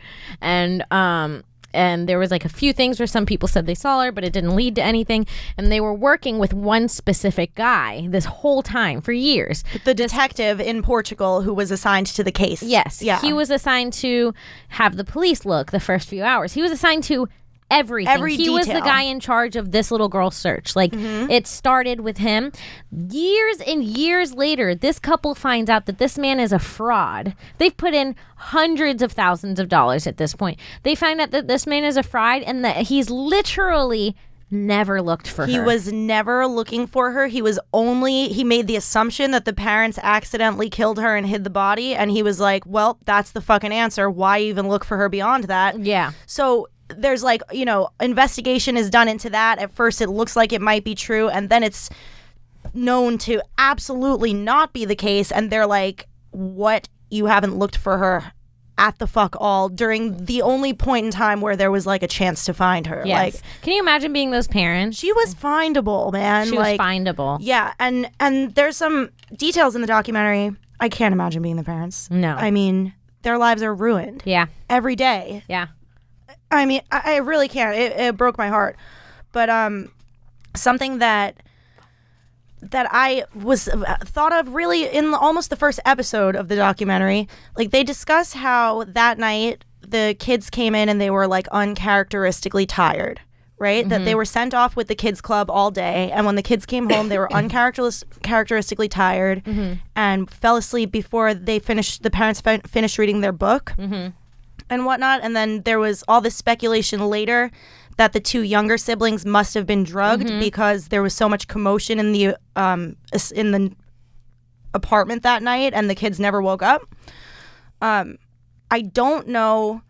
And there was like a few things where some people said they saw her, but it didn't lead to anything. And they were working with one specific guy this whole time for years. The detective in Portugal who was assigned to the case. Yes. Yeah. He was assigned to have the police look the first few hours. He was assigned to everything. He detail. Was the guy in charge of this little girl's search. Like it started with him. Years and years later, this couple finds out that this man is a fraud. They've put in hundreds of thousands of dollars at this point. They find out that this man is a fraud and that he's literally never looked for her. He was never looking for her. He made the assumption that the parents accidentally killed her and hid the body, and he was like, well, that's the fucking answer. Why even look for her beyond that? Yeah. So there's like, investigation is done into that. At first it looks like it might be true, and then it's known to absolutely not be the case, and they're like, what? You haven't looked for her at the fuck all during the only point in time where there was like a chance to find her. Yes. Like, can you imagine being those parents? She was findable, man. She was findable. Yeah, and there's some details in the documentary. I can't imagine being the parents. No. I mean, their lives are ruined. Yeah. Every day. Yeah. I mean, I really can't. It broke my heart. But something that I was thought of really in almost the first episode of the documentary, like they discuss how that night the kids came in and they were like uncharacteristically tired, right? That they were sent off with the kids club all day, and when the kids came home they were uncharacteristically tired and fell asleep before the parents finished reading their book. and whatnot. And then there was all this speculation later that the 2 younger siblings must have been drugged because there was so much commotion in the apartment that night, and the kids never woke up. I don't know.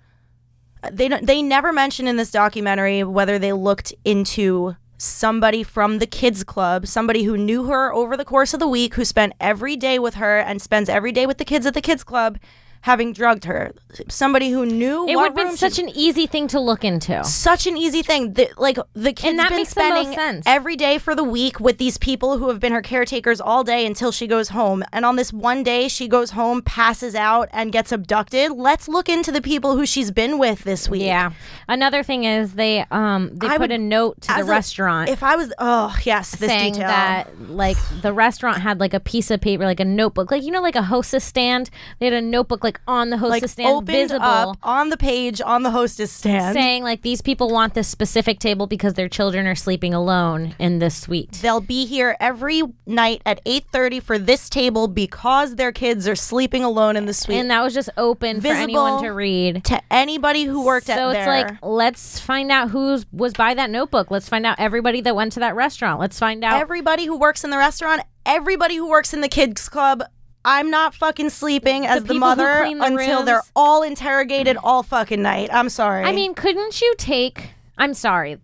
They never mention in this documentary whether they looked into somebody from the kids club, somebody who knew her over the course of the week, who spent every day with her and spends every day with the kids at the kids club, having drugged her. Somebody who knew it would have been such an easy thing to look into. Such an easy thing. The kid's been spending every day for the week with these people who have been her caretakers all day until she goes home. And on this one day, she goes home, passes out, and gets abducted. Let's look into the people who she's been with this week. Yeah. Another thing is they put a note to the restaurant. If I was, this saying detail. that like the restaurant had like a piece of paper, like a notebook, like like a hostess stand. They had a notebook like on the hostess stand, opened visible up on the page on the hostess stand, saying like these people want this specific table because their children are sleeping alone in this suite. They'll be here every night at 8:30 for this table because their kids are sleeping alone in the suite. And that was just open for anyone to read, to anybody who worked at there. So it's like, let's find out who was by that notebook. Let's find out everybody that went to that restaurant. Let's find out everybody who works in the restaurant, everybody who works in the kids club. I'm not fucking sleeping as the mother until they're all interrogated all fucking night. I'm sorry. I mean, couldn't you take... I'm sorry.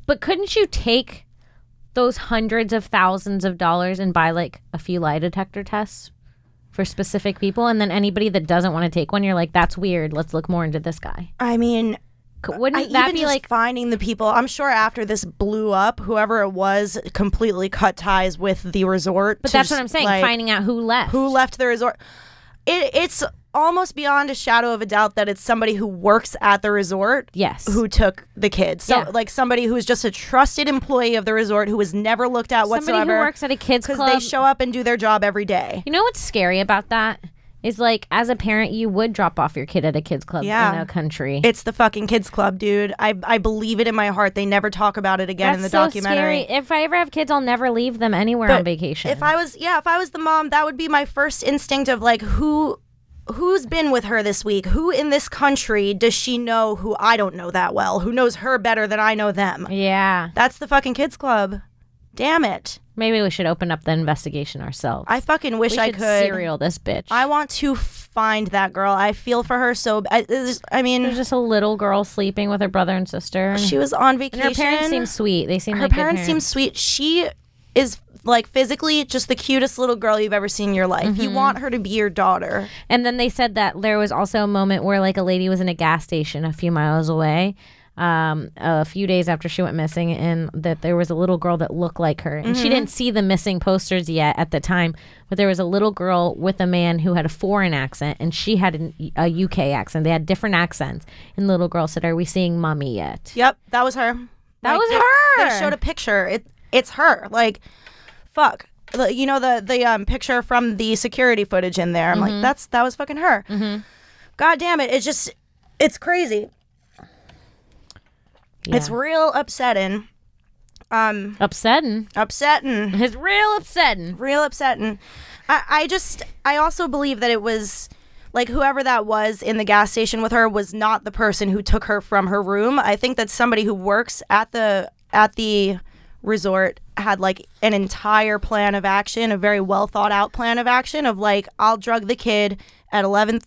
But couldn't you take those hundreds of thousands of dollars and buy like a few lie detector tests for specific people? And then anybody that doesn't want to take one, you're like, that's weird. Let's look more into this guy. I mean... Wouldn't that be like finding the people? I'm sure after this blew up, whoever it was completely cut ties with the resort. But that's what I'm saying. Finding out who left the resort. It's almost beyond a shadow of a doubt that it's somebody who works at the resort. Yes. Who took the kids. So like somebody who's just a trusted employee of the resort who was never looked at whatsoever. Somebody who works at a kids club. Because they show up and do their job every day. You know what's scary about that? Is like, as a parent, you would drop off your kid at a kids club in a country. It's the fucking kids club, dude. I believe it in my heart. They never talk about it again in the documentary. Scary. If I ever have kids, I'll never leave them anywhere on vacation. If I was the mom, that would be my first instinct of like, who's been with her this week? Who in this country does she know who I don't know that well? Who knows her better than I know them? Yeah. That's the fucking kids club. Damn it. Maybe we should open up the investigation ourselves. I fucking wish I could. Serial this bitch. I want to find that girl. I feel for her so... I mean... There's just a little girl sleeping with her brother and sister. She was on vacation. And her parents seem sweet. They seem her like good parents seem sweet. She is like physically just the cutest little girl you've ever seen in your life. You want her to be your daughter. And then they said that there was also a moment where like a lady was in a gas station a few miles away. A few days after she went missing, and that there was a little girl that looked like her, and she didn't see the missing posters yet at the time, but there was a little girl with a man who had a foreign accent, and she had a UK accent. They had different accents, and the little girl said, "Are we seeing mommy yet?" Yep, that was her. That was her. They showed a picture. It's her. Like, fuck. You know the picture from the security footage in there. I'm like, that was fucking her. God damn it! It's crazy. Yeah. It's real upsetting. Upsetting. It's real upsetting. Real upsetting. I also believe that it was like whoever that was in the gas station with her was not the person who took her from her room. I think that somebody who works at the resort had like an entire plan of action, a very well thought out plan of action of like, I'll drug the kid at 10.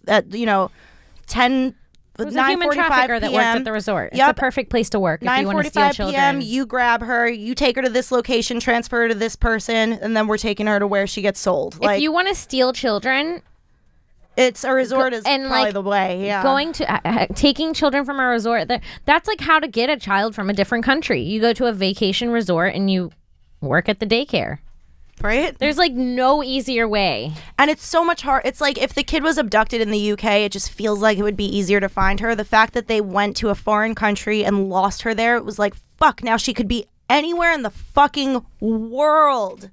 It was a human trafficker that worked at the resort. It's a perfect place to work if you want to steal children. 9:45 p.m. You grab her, you take her to this location, transfer her to this person, and then we're taking her to where she gets sold. If you want to steal children, it's a resort is probably like, the way. Yeah, going to taking children from a resort. That's like how to get a child from a different country. You go to a vacation resort and you work at the daycare. Right? There's like no easier way. And it's so much hard. It's like if the kid was abducted in the UK, it just feels like it would be easier to find her. The fact that they went to a foreign country and lost her there, it was like, fuck, now she could be anywhere in the fucking world.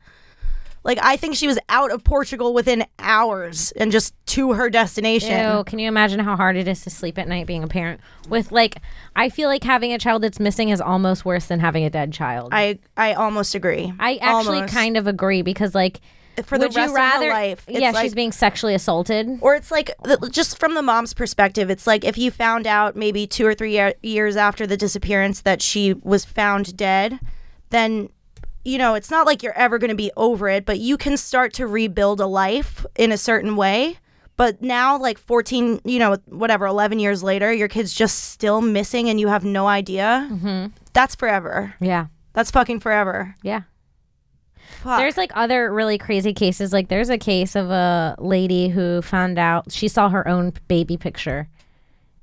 Like, I think she was out of Portugal within hours and just to her destination. Ew, can you imagine how hard it is to sleep at night being a parent? With, like, I feel like having a child that's missing is almost worse than having a dead child. I almost agree. I actually kind of agree because, like, for the Would rest you rather, of her life. It's yeah, like, she's being sexually assaulted. or it's like, just from the mom's perspective, it's like if you found out maybe 2 or 3 years after the disappearance that she was found dead, then, you know, it's not like you're ever going to be over it, but you can start to rebuild a life in a certain way. But now, like 14, you know, whatever, 11 years later, your kid's just still missing and you have no idea. That's forever. Yeah. That's fucking forever. Yeah. Fuck. There's like other really crazy cases. Like there's a case of a lady who found out she saw her own baby picture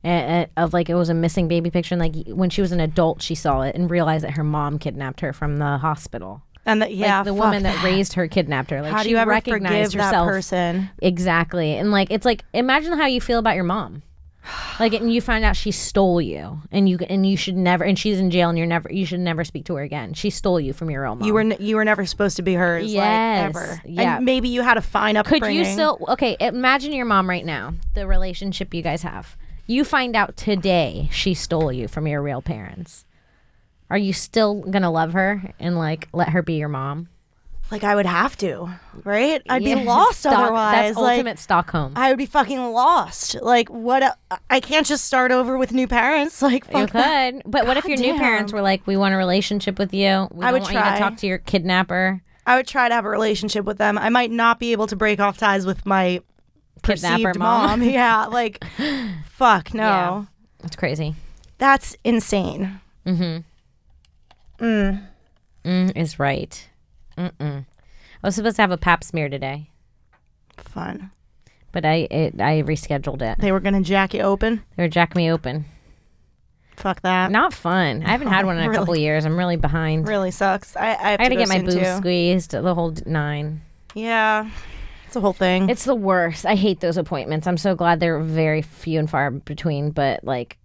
of like it was a missing baby picture. And like when she was an adult, she saw it and realized that her mom kidnapped her from the hospital. And like the woman that raised her kidnapped her. Like how do she you ever recognized forgive herself. that person? Exactly. And like it's like imagine how you feel about your mom. Like and you find out she stole you and you should never, and she's in jail and you should never speak to her again. She stole you from your own mom. You were never supposed to be hers. Yes. Like, ever. Yeah. And maybe you had a fine upbringing. Could you still, okay, imagine your mom right now, the relationship you guys have. You find out today she stole you from your real parents. Are you still gonna love her and like let her be your mom? Like I would have to, right? I'd be lost otherwise. That's ultimate Stockholm. I would be fucking lost. Like what? I can't just start over with new parents. Like fuck you could, but what if your new parents were like, "We want a relationship with you. We I would want you to talk to your kidnapper." I would try to have a relationship with them. I might not be able to break off ties with my Kidnapper perceived mom. Yeah, like fuck no. Yeah. That's crazy. That's insane. Is right. I was supposed to have a pap smear today, Fun. but I rescheduled it. They were gonna jack you open. They were jacking me open. Fuck that. Not fun. I haven't had one in a couple years. I'm really behind. Really sucks. I have I got to go get my soon, boobs too. squeezed, the whole 9. Yeah, it's a whole thing. It's the worst. I hate those appointments. I'm so glad they're very few and far between, but like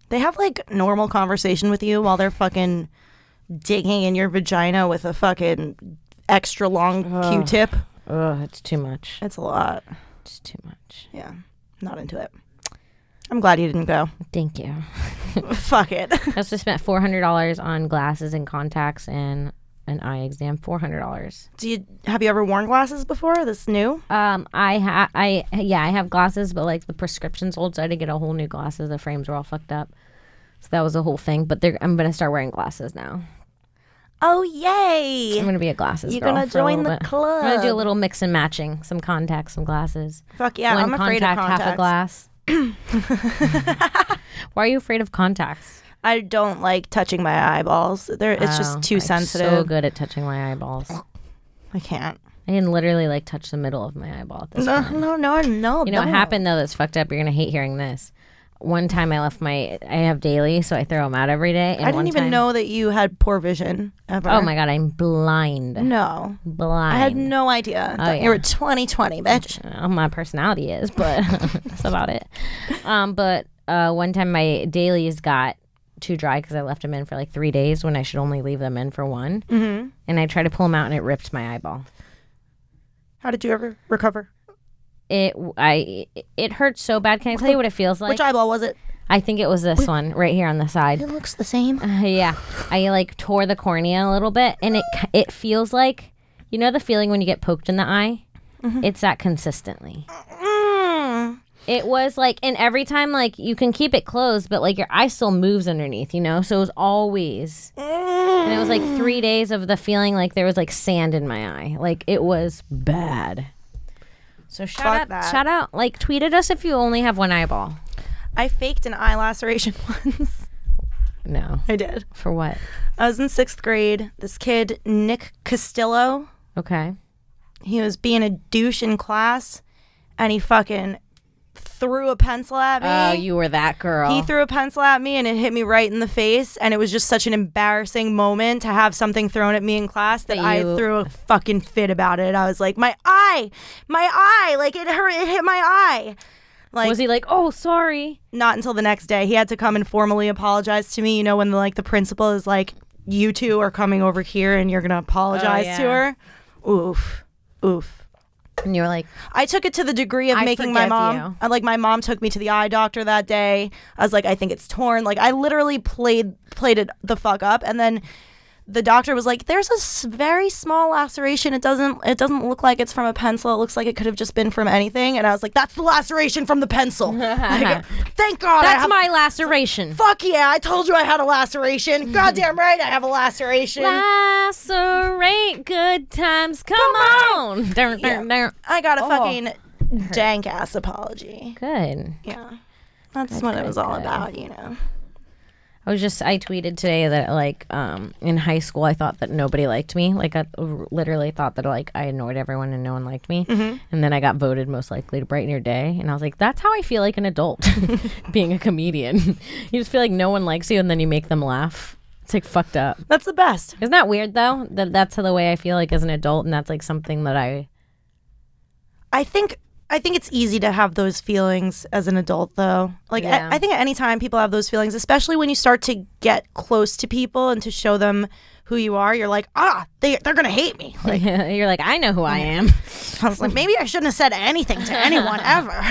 they have like normal conversation with you while they're fucking digging in your vagina with a fucking extra long Q-tip. it's too much. It's a lot. It's too much. Yeah, not into it. I'm glad you didn't go. Thank you. Fuck it. I also spent $400 on glasses and contacts and an eye exam. $400. Have you ever worn glasses before? This new? I have glasses, but like the prescription's old, so I had to get a whole new glasses. The frames were all fucked up, so that was a whole thing. But I'm gonna start wearing glasses now. Oh yay! I'm gonna be a glasses You're girl gonna for a join little the bit. club. I'm gonna do a little mix and matching. Some contacts, some glasses. Fuck yeah! One I'm afraid of contact, contacts. half a glass. Why are you afraid of contacts? I don't like touching my eyeballs. It's just too sensitive. I'm so good at touching my eyeballs. I can't. I can literally like touch the middle of my eyeball at this point. No. You know don't. what happened though that's fucked up? You're gonna hate hearing this. One time I have daily, so I throw them out every day. And I didn't even know that you had poor vision ever. Oh my god, I'm blind. No. Blind. I had no idea. Oh, You were 20/20, bitch. My personality is, but that's about it. But one time my dailies got too dry because I left them in for like 3 days when I should only leave them in for 1. Mm-hmm. And I tried to pull them out and it ripped my eyeball. How did you ever recover? It hurt so bad. Can I tell you what it feels like? Which eyeball was it? I think it was this one right here on the side. It looks the same. Yeah. I like tore the cornea a little bit and it feels like, you know the feeling when you get poked in the eye? Mm-hmm. It's that consistently. It was like, and every time like you can keep it closed, but like your eye still moves underneath, you know? So it was always, and it was like 3 days of the feeling like there was like sand in my eye. Like it was bad. So shout out, like tweet at us if you only have one eyeball. I faked an eye laceration once. No. I did. For what? I was in 6th grade. This kid, Nick Castillo. Okay. He was being a douche in class and he fucking threw a pencil at me. Oh, you were that girl. He threw a pencil at me and it hit me right in the face, and it was just such an embarrassing moment to have something thrown at me in class that I threw a fucking fit about it. I was like, my eye, like it hurt, it hit my eye. Like, was he like, oh, sorry? Not until the next day. He had to come and formally apologize to me. You know, when the principal is like, you two are coming over here and you're gonna apologize to her. Oof. And you were like, I took it to the degree of making my mom. My mom took me to the eye doctor that day. I was like, I think it's torn. Like I literally played it the fuck up. And then the doctor was like, there's a very small laceration. It doesn't look like it's from a pencil. It looks like it could have just been from anything. And I was like, that's the laceration from the pencil. Like, thank God. That's my laceration. Fuck yeah, I told you I had a laceration. Goddamn right I have a laceration. Lacerate, good times, come on. I got a fucking dank ass apology. Good. Yeah. That's what it was all about, you know. I tweeted today that like in high school I thought that nobody liked me. Like I literally thought that like I annoyed everyone and no one liked me. And then I got voted most likely to brighten your day. And I was like, that's how I feel like an adult being a comedian. You just feel like no one likes you and then you make them laugh. It's like fucked up. That's the best. Isn't that weird though? That's the way I feel like as an adult, and that's like something that I think it's easy to have those feelings as an adult, though. Like, Yeah. I think at any time people have those feelings, especially when you start to get close to people and to show them who you are. You're like, they're going to hate me. Like, you're like, I know who I am. I was like, maybe I shouldn't have said anything to anyone ever.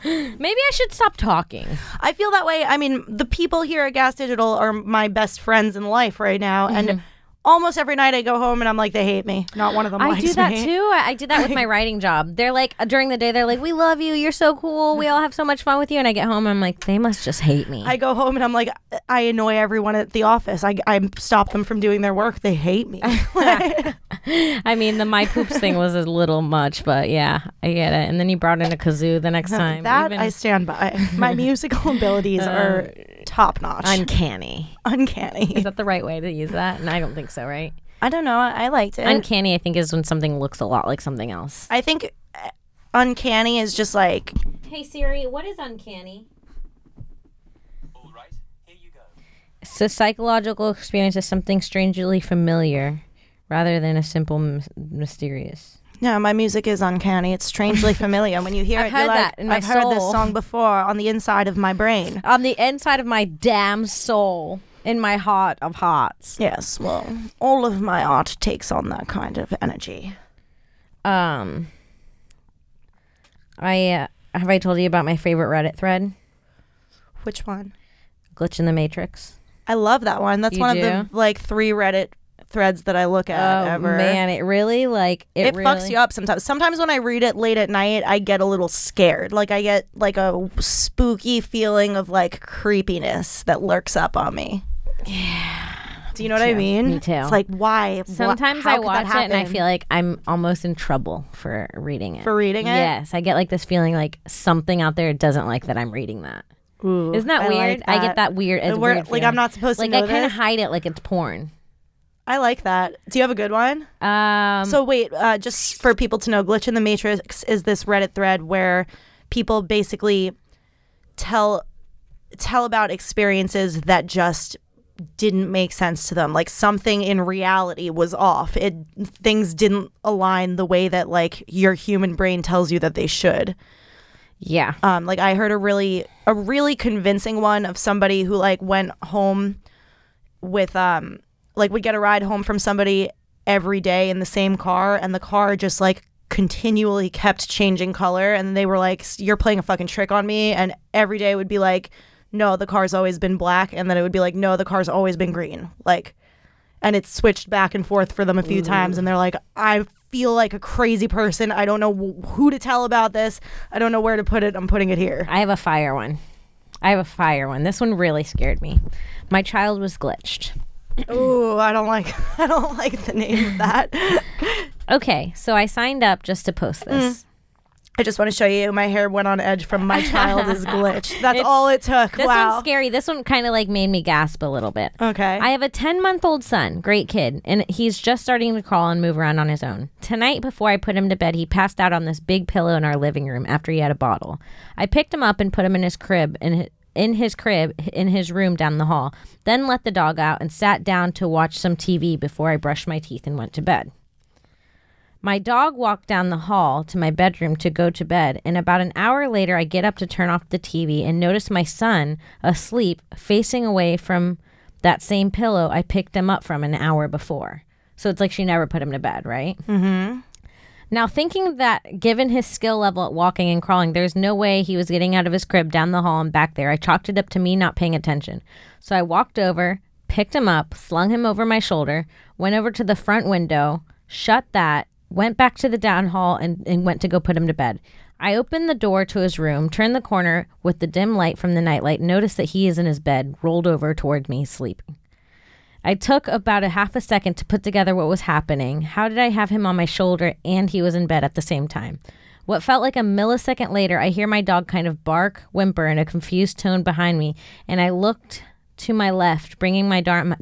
Maybe I should stop talking. I feel that way. I mean, the people here at Gas Digital are my best friends in life right now. And almost every night I go home and I'm like, they hate me. Not one of them likes me. I do that too. I did that with my writing job. They're like, during the day, they're like, we love you. You're so cool. We all have so much fun with you. And I get home and I'm like, they must just hate me. I go home and I'm like, I annoy everyone at the office. I stop them from doing their work. They hate me. I mean, the my poops thing was a little much, but yeah, I get it. And then you brought in a kazoo the next time. That I stand by. My musical abilities are top notch. Uncanny. Uncanny. Is that the right way to use that? And I don't think so, right? I don't know. I liked it. Uncanny, I think, is when something looks a lot like something else. I think uncanny is just like... Hey, Siri, what is uncanny? All right, here you go. So psychological experience is something strangely familiar rather than a simple mysterious. No, my music is uncanny. It's strangely familiar. When you hear it, you're like, I've heard this song before on the inside of my brain. On the inside of my damn soul. In my heart of hearts. Yes, well, all of my art takes on that kind of energy. Have I told you about my favorite Reddit thread? Which one? Glitch in the Matrix. I love that one. That's one of the like 3 Reddit threads that I look at ever. Man, it really it really fucks you up sometimes. Sometimes when I read it late at night, I get a little scared. Like I get like a spooky feeling of like creepiness that lurks up on me. Yeah. Do you know what I mean? Me too. It's like, why? Sometimes I watch it and I feel like I'm almost in trouble for reading it. For reading it? Yes. I get like this feeling like something out there doesn't like that I'm reading that. Ooh, Isn't that weird? like that. I get that weird. Weird like I'm not supposed to know I kind of this. hide it like it's porn. I like that. Do you have a good one? So wait, just for people to know, Glitch in the Matrix is this Reddit thread where people basically tell about experiences that just didn't make sense to them. Like something in reality was off. Things didn't align the way that like your human brain tells you that they should. Yeah. Like I heard a really convincing one of somebody who like went home with like would get a ride home from somebody every day in the same car, and the car just like continually kept changing color, and they were like, you're playing a fucking trick on me. And every day it would be like, no, the car's always been black, and then it would be like, no, the car's always been green. Like, and it switched back and forth for them a few times, and they're like, I feel like a crazy person. I don't know who to tell about this. I don't know where to put it. I'm putting it here. I have a fire one. This one really scared me. My child was glitched. Ooh, I don't like the name of that. Okay, so I signed up just to post this. I just want to show you my hair went on edge from my child is glitched. That's all it took. This wow. one's scary. This one kind of like made me gasp a little bit. Okay. I have a 10-month-old son, great kid, and he's just starting to crawl and move around on his own. Tonight, before I put him to bed, he passed out on this big pillow in our living room after he had a bottle. I picked him up and put him in his crib in his room down the hall, then let the dog out and sat down to watch some TV before I brushed my teeth and went to bed. My dog walked down the hall to my bedroom to go to bed, and about an hour later I get up to turn off the TV and notice my son asleep facing away from that same pillow I picked him up from an hour before. So it's like she never put him to bed, right? Mm-hmm. Now, thinking that given his skill level at walking and crawling, there's no way he was getting out of his crib down the hall and back there, I chalked it up to me not paying attention. So I walked over, picked him up, slung him over my shoulder, went over to the front window, shut that, went back to the down hall, and went to go put him to bed. I opened the door to his room, turned the corner with the dim light from the nightlight, noticed that he is in his bed, rolled over toward me, sleeping. I took about a half a second to put together what was happening. How did I have him on my shoulder and he was in bed at the same time? What felt like a millisecond later, I hear my dog kind of bark, whimper in a confused tone behind me, and I looked to my left, bringing my down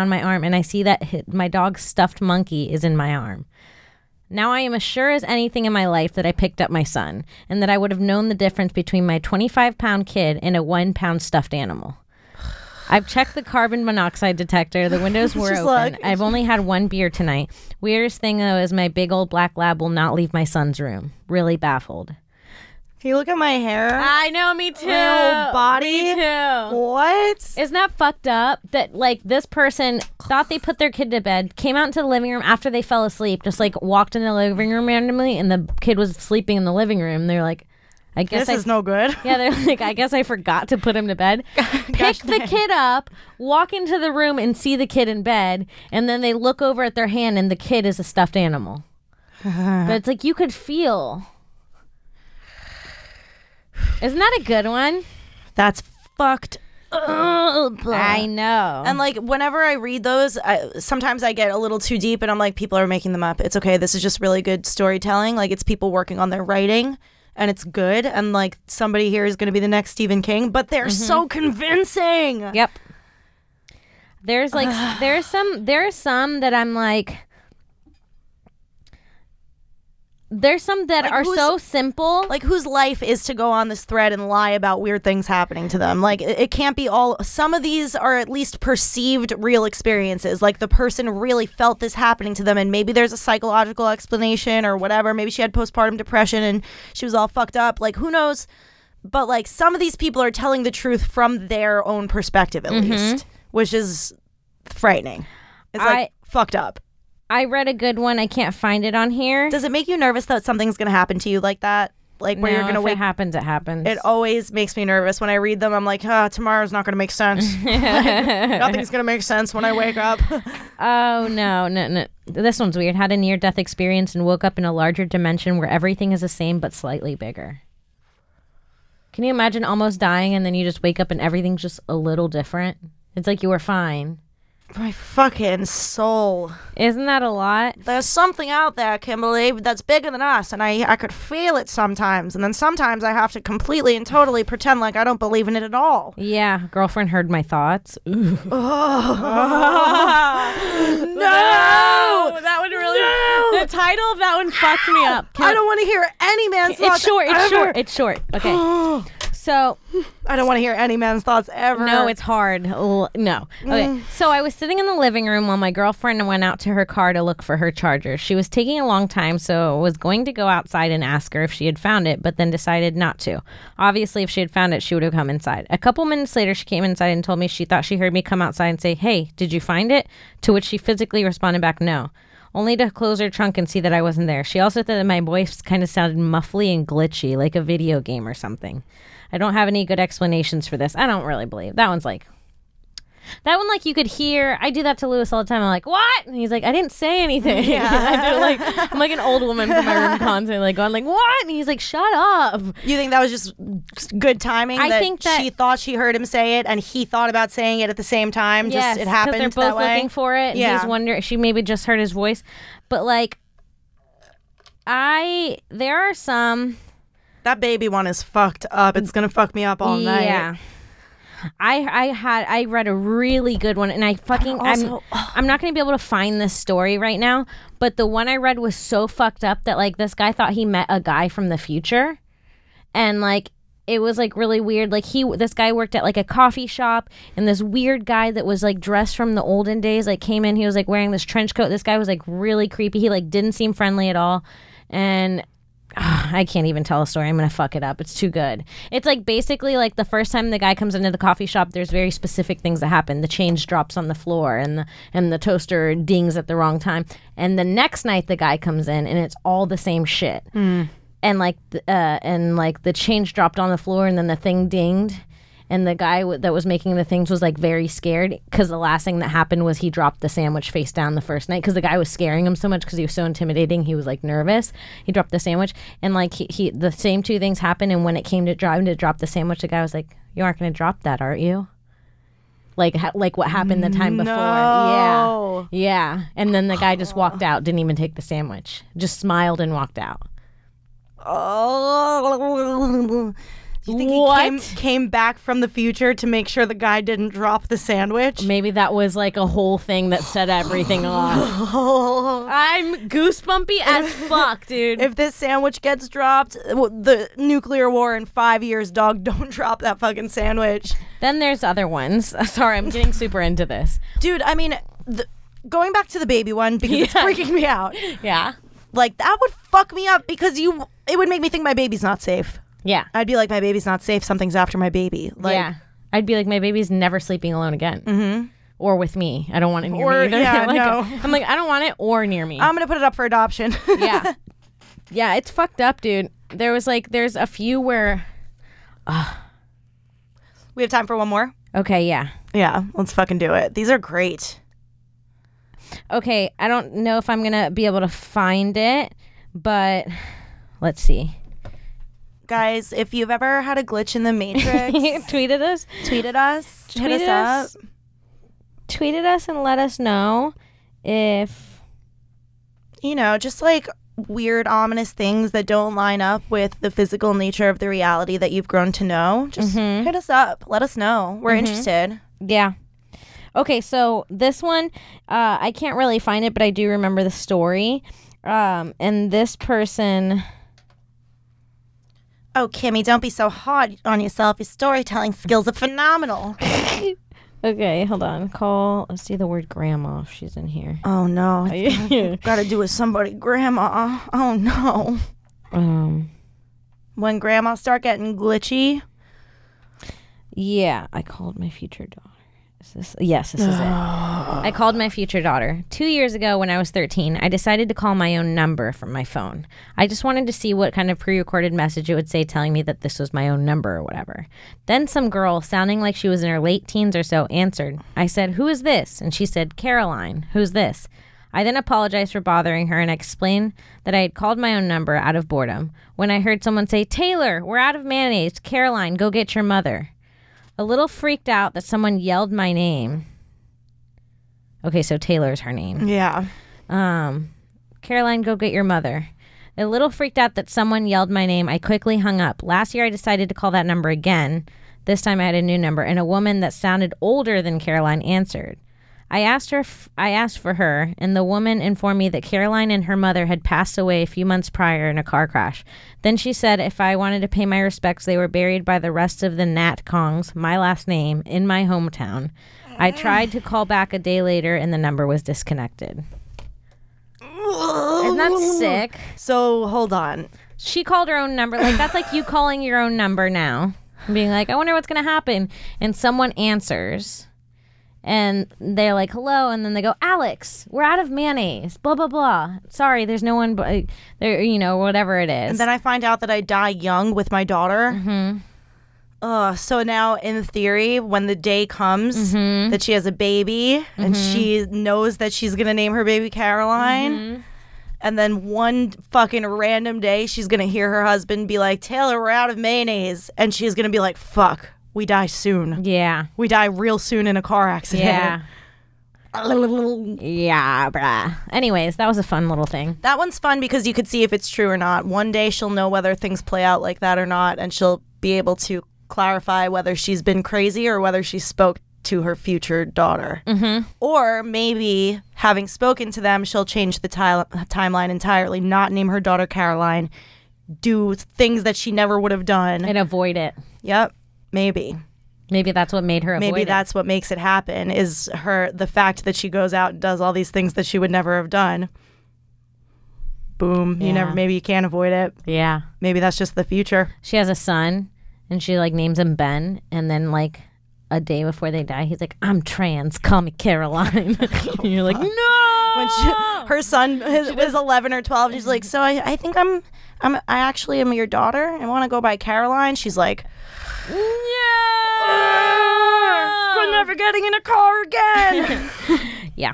my arm, and I see that my dog's stuffed monkey is in my arm. Now I am as sure as anything in my life that I picked up my son, and that I would have known the difference between my 25-pound kid and a 1-pound stuffed animal. I've checked the carbon monoxide detector. The windows were open. I've only had one beer tonight. Weirdest thing, though, is my big old black lab will not leave my son's room. Really baffled. Can you look at my hair? I know, me too. My whole body? Me too. What? Isn't that fucked up? That, like, this person thought they put their kid to bed, came out into the living room after they fell asleep, just, like, walked in the living room randomly, and the kid was sleeping in the living room. They're like, I guess this is no good. Yeah, they're like, I guess I forgot to put him to bed. Pick the kid up, walk into the room and see the kid in bed, and then they look over at their hand and the kid is a stuffed animal. But it's like you could feel. Isn't that a good one? That's fucked up. I know. And like whenever I read those, sometimes I get a little too deep and I'm like, people are making them up. It's okay. This is just really good storytelling. Like it's people working on their writing. And it's good, and like somebody here is going to be the next Stephen King, but they're so convincing. Yep. There's like there's some that I'm like. There's some that are so simple. Like whose life is to go on this thread and lie about weird things happening to them. Like it can't be all. Some of these are at least perceived real experiences. Like the person really felt this happening to them and maybe there's a psychological explanation or whatever. Maybe she had postpartum depression and she was all fucked up. Like who knows? But like some of these people are telling the truth from their own perspective at least, which is frightening. It's like fucked up. I read a good one. I can't find it on here. Does it make you nervous that something's going to happen to you like that? Like where you're going to wake. If it happens, it happens. It always makes me nervous when I read them. I'm like, tomorrow's not going to make sense. Like, nothing's going to make sense when I wake up. Oh, no. This one's weird. Had a near-death experience and woke up in a larger dimension where everything is the same but slightly bigger. Can you imagine almost dying and then you just wake up and everything's just a little different? It's like you were fine. My fucking soul. Isn't that a lot? There's something out there, Kimberly, that's bigger than us, and I could feel it sometimes, and then sometimes I have to completely and totally pretend like I don't believe in it at all. Yeah, girlfriend heard my thoughts. Ooh. Oh. No! That one really... No! The title of that one fucked me up. I don't want to hear any man's thoughts It's short. Okay. So I don't want to hear any man's thoughts ever. No, it's hard. No. Okay. So I was sitting in the living room while my girlfriend went out to her car to look for her charger. She was taking a long time, so I was going to go outside and ask her if she had found it, but then decided not to. Obviously, if she had found it, she would have come inside. A couple minutes later, she came inside and told me she thought she heard me come outside and say, "Hey, did you find it?" To which she physically responded back, "No." Only to close her trunk and see that I wasn't there. She also thought that my voice kind of sounded muffly and glitchy, like a video game or something. I don't have any good explanations for this. I don't really believe. That one's like... That one, like, you could hear... I do that to Lewis all the time. I'm like, what? And he's like, I didn't say anything. Yeah. I'm like an old woman from my room constantly, like, going, like, what? And he's like, shut up. You think that was just good timing? I think that... she thought she heard him say it, and he thought about saying it at the same time? Yes, just it happened because they're both looking for it. Yeah. And he's wondering... She maybe just heard his voice. But, like, there are some... That baby one is fucked up. It's gonna fuck me up all night. Yeah. I read a really good one, and I'm not gonna be able to find this story right now, but the one I read was so fucked up that like this guy thought he met a guy from the future, and like it was like really weird. Like this guy worked at like a coffee shop, and this weird guy that was like dressed from the olden days like came in. He was like wearing this trench coat. This guy was like really creepy. He like didn't seem friendly at all, and I can't even tell a story. I'm gonna fuck it up. It's too good. It's like basically like the first time the guy comes into the coffee shop, there's very specific things that happen. The change drops on the floor, and the toaster dings at the wrong time. And the next night the guy comes in, and it's all the same shit. And like the change dropped on the floor, and then the thing dinged. and the guy that was making the things was like very scared because the last thing that happened was he dropped the sandwich face down the first night because the guy was scaring him so much because he was so intimidating. He was like nervous. He dropped the sandwich, and like he the same two things happened. And when it came to driving to drop the sandwich, the guy was like, "You aren't going to drop that, aren't you?" Like what happened the time before. Yeah. And then the guy just walked out, didn't even take the sandwich, just smiled and walked out. Oh. Do you think he came back from the future to make sure the guy didn't drop the sandwich? Maybe that was like a whole thing that set everything off. I'm goosebumpy as fuck, dude. If this sandwich gets dropped, the nuclear war in 5 years, dog, don't drop that fucking sandwich. Then there's other ones. Sorry, I'm getting super into this. Dude, I mean, going back to the baby one, because it's freaking me out. Yeah. Like, that would fuck me up because it would make me think my baby's not safe. Yeah. I'd be like, my baby's not safe. Something's after my baby. Like, yeah. I'd be like, my baby's never sleeping alone again. Mm-hmm. Or with me. I don't want it near me either. Yeah, no. I'm like, I don't want it or near me. I'm going to put it up for adoption. Yeah. Yeah, it's fucked up, dude. There's a few where... We have time for one more? Okay, yeah. Yeah, let's fucking do it. These are great. Okay, I don't know if I'm going to be able to find it, but let's see. Guys, if you've ever had a glitch in the Matrix, tweet at us. Hit us up. Tweet at us and let us know if... just like weird, ominous things that don't line up with the physical nature of the reality that you've grown to know. Just hit us up. Let us know. We're interested. Yeah. Okay, so this one, I can't really find it, but I do remember the story. And this person... Oh, Kimmy, don't be so hard on yourself. Your storytelling skills are phenomenal. Okay, hold on. Let's see the word grandma if she's in here. Oh, no. Gotta do with somebody. Grandma. Oh, no. When grandma start getting glitchy. Yeah, I called my future daughter. Yes, this is it. I called my future daughter. 2 years ago when I was 13, I decided to call my own number from my phone. I just wanted to see what kind of pre-recorded message it would say telling me that this was my own number or whatever. Then some girl, sounding like she was in her late teens or so, answered. I said, "Who is this?" And she said, "Caroline, who's this?" I then apologized for bothering her and I explained that I had called my own number out of boredom. When I heard someone say, "Taylor, we're out of mayonnaise. Caroline, go get your mother." A little freaked out that someone yelled my name. Okay, so Taylor's her name. Yeah. Caroline, go get your mother. A little freaked out that someone yelled my name, I quickly hung up. Last year I decided to call that number again. This time I had a new number, and a woman that sounded older than Caroline answered. I asked for her, and the woman informed me that Caroline and her mother had passed away a few months prior in a car crash. Then she said if I wanted to pay my respects, they were buried by the rest of the Nat Kongs, my last name, in my hometown. I tried to call back a day later, and the number was disconnected. Isn't that sick? So, hold on. She called her own number. Like, that's like you calling your own number now. And being like, I wonder what's going to happen. And someone answers. And they're like, hello. And then they go, Alex, we're out of mayonnaise. Blah, blah, blah. Sorry, there's no one but there, whatever it is. And then I find out that I die young with my daughter. Mm-hmm. So now, in theory, when the day comes that she has a baby and she knows that she's going to name her baby Caroline, and then one fucking random day she's going to hear her husband be like, Taylor, we're out of mayonnaise. And she's going to be like, fuck. We die soon. Yeah. We die real soon in a car accident. Yeah. Yeah, bruh. Anyways, that was a fun little thing. That one's fun because you could see if it's true or not. One day she'll know whether things play out like that or not, and she'll be able to clarify whether she's been crazy or whether she spoke to her future daughter. Or maybe, having spoken to them, she'll change the timeline entirely, not name her daughter Caroline, do things that she never would have done. And avoid it. Yep. Maybe that's what made her avoid Maybe it. that's what makes it happen, is the fact that she goes out and does all these things that she would never have done. Boom. Yeah. Maybe you can't avoid it. Yeah. Maybe that's just the future. She has a son, and she, names him Ben, and then, a day before they die, he's like, I'm trans, call me Caroline. And you're like, no! When her son is 11 or 12, she's like, so I think I actually am your daughter. I want to go by Caroline. She's like, no! We're never getting in a car again. Yeah.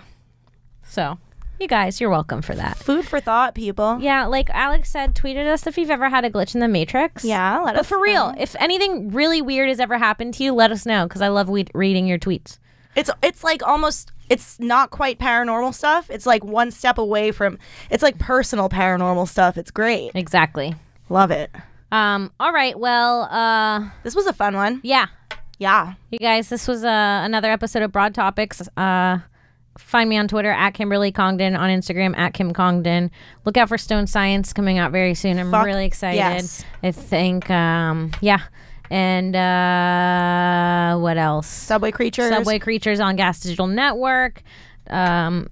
So, you guys, you're welcome for that. Food for thought, people. Yeah, like Alex said, tweeted us if you've ever had a glitch in the Matrix. Yeah, let us But for real, if anything really weird has ever happened to you, let us know, because I love reading your tweets. It's like almost, it's not quite paranormal stuff. It's like one step away from, it's like personal paranormal stuff. It's great. Exactly. Love it. All right, well, This was a fun one. yeah. Yeah. You guys, this was another episode of Broad Topics. Find me on Twitter at Kimberly Congdon, on Instagram at Kim Congdon. Look out for Stone Science coming out very soon. I'm really excited. Yes. I think, yeah. And what else? Subway Creatures. Subway Creatures on Gas Digital Network. And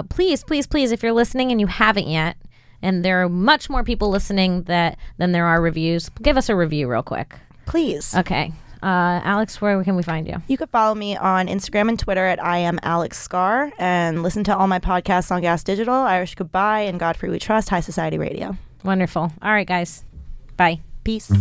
please, please, please, if you're listening and you haven't yet, and there are much more people listening than there are reviews, give us a review real quick. Please. Okay. Alex, where can we find you? You can follow me on Instagram and Twitter at I am Alex Scar, and listen to all my podcasts on Gas Digital, Irish Goodbye, and Godfrey We Trust, High Society Radio. Wonderful. All right, guys. Bye. Peace.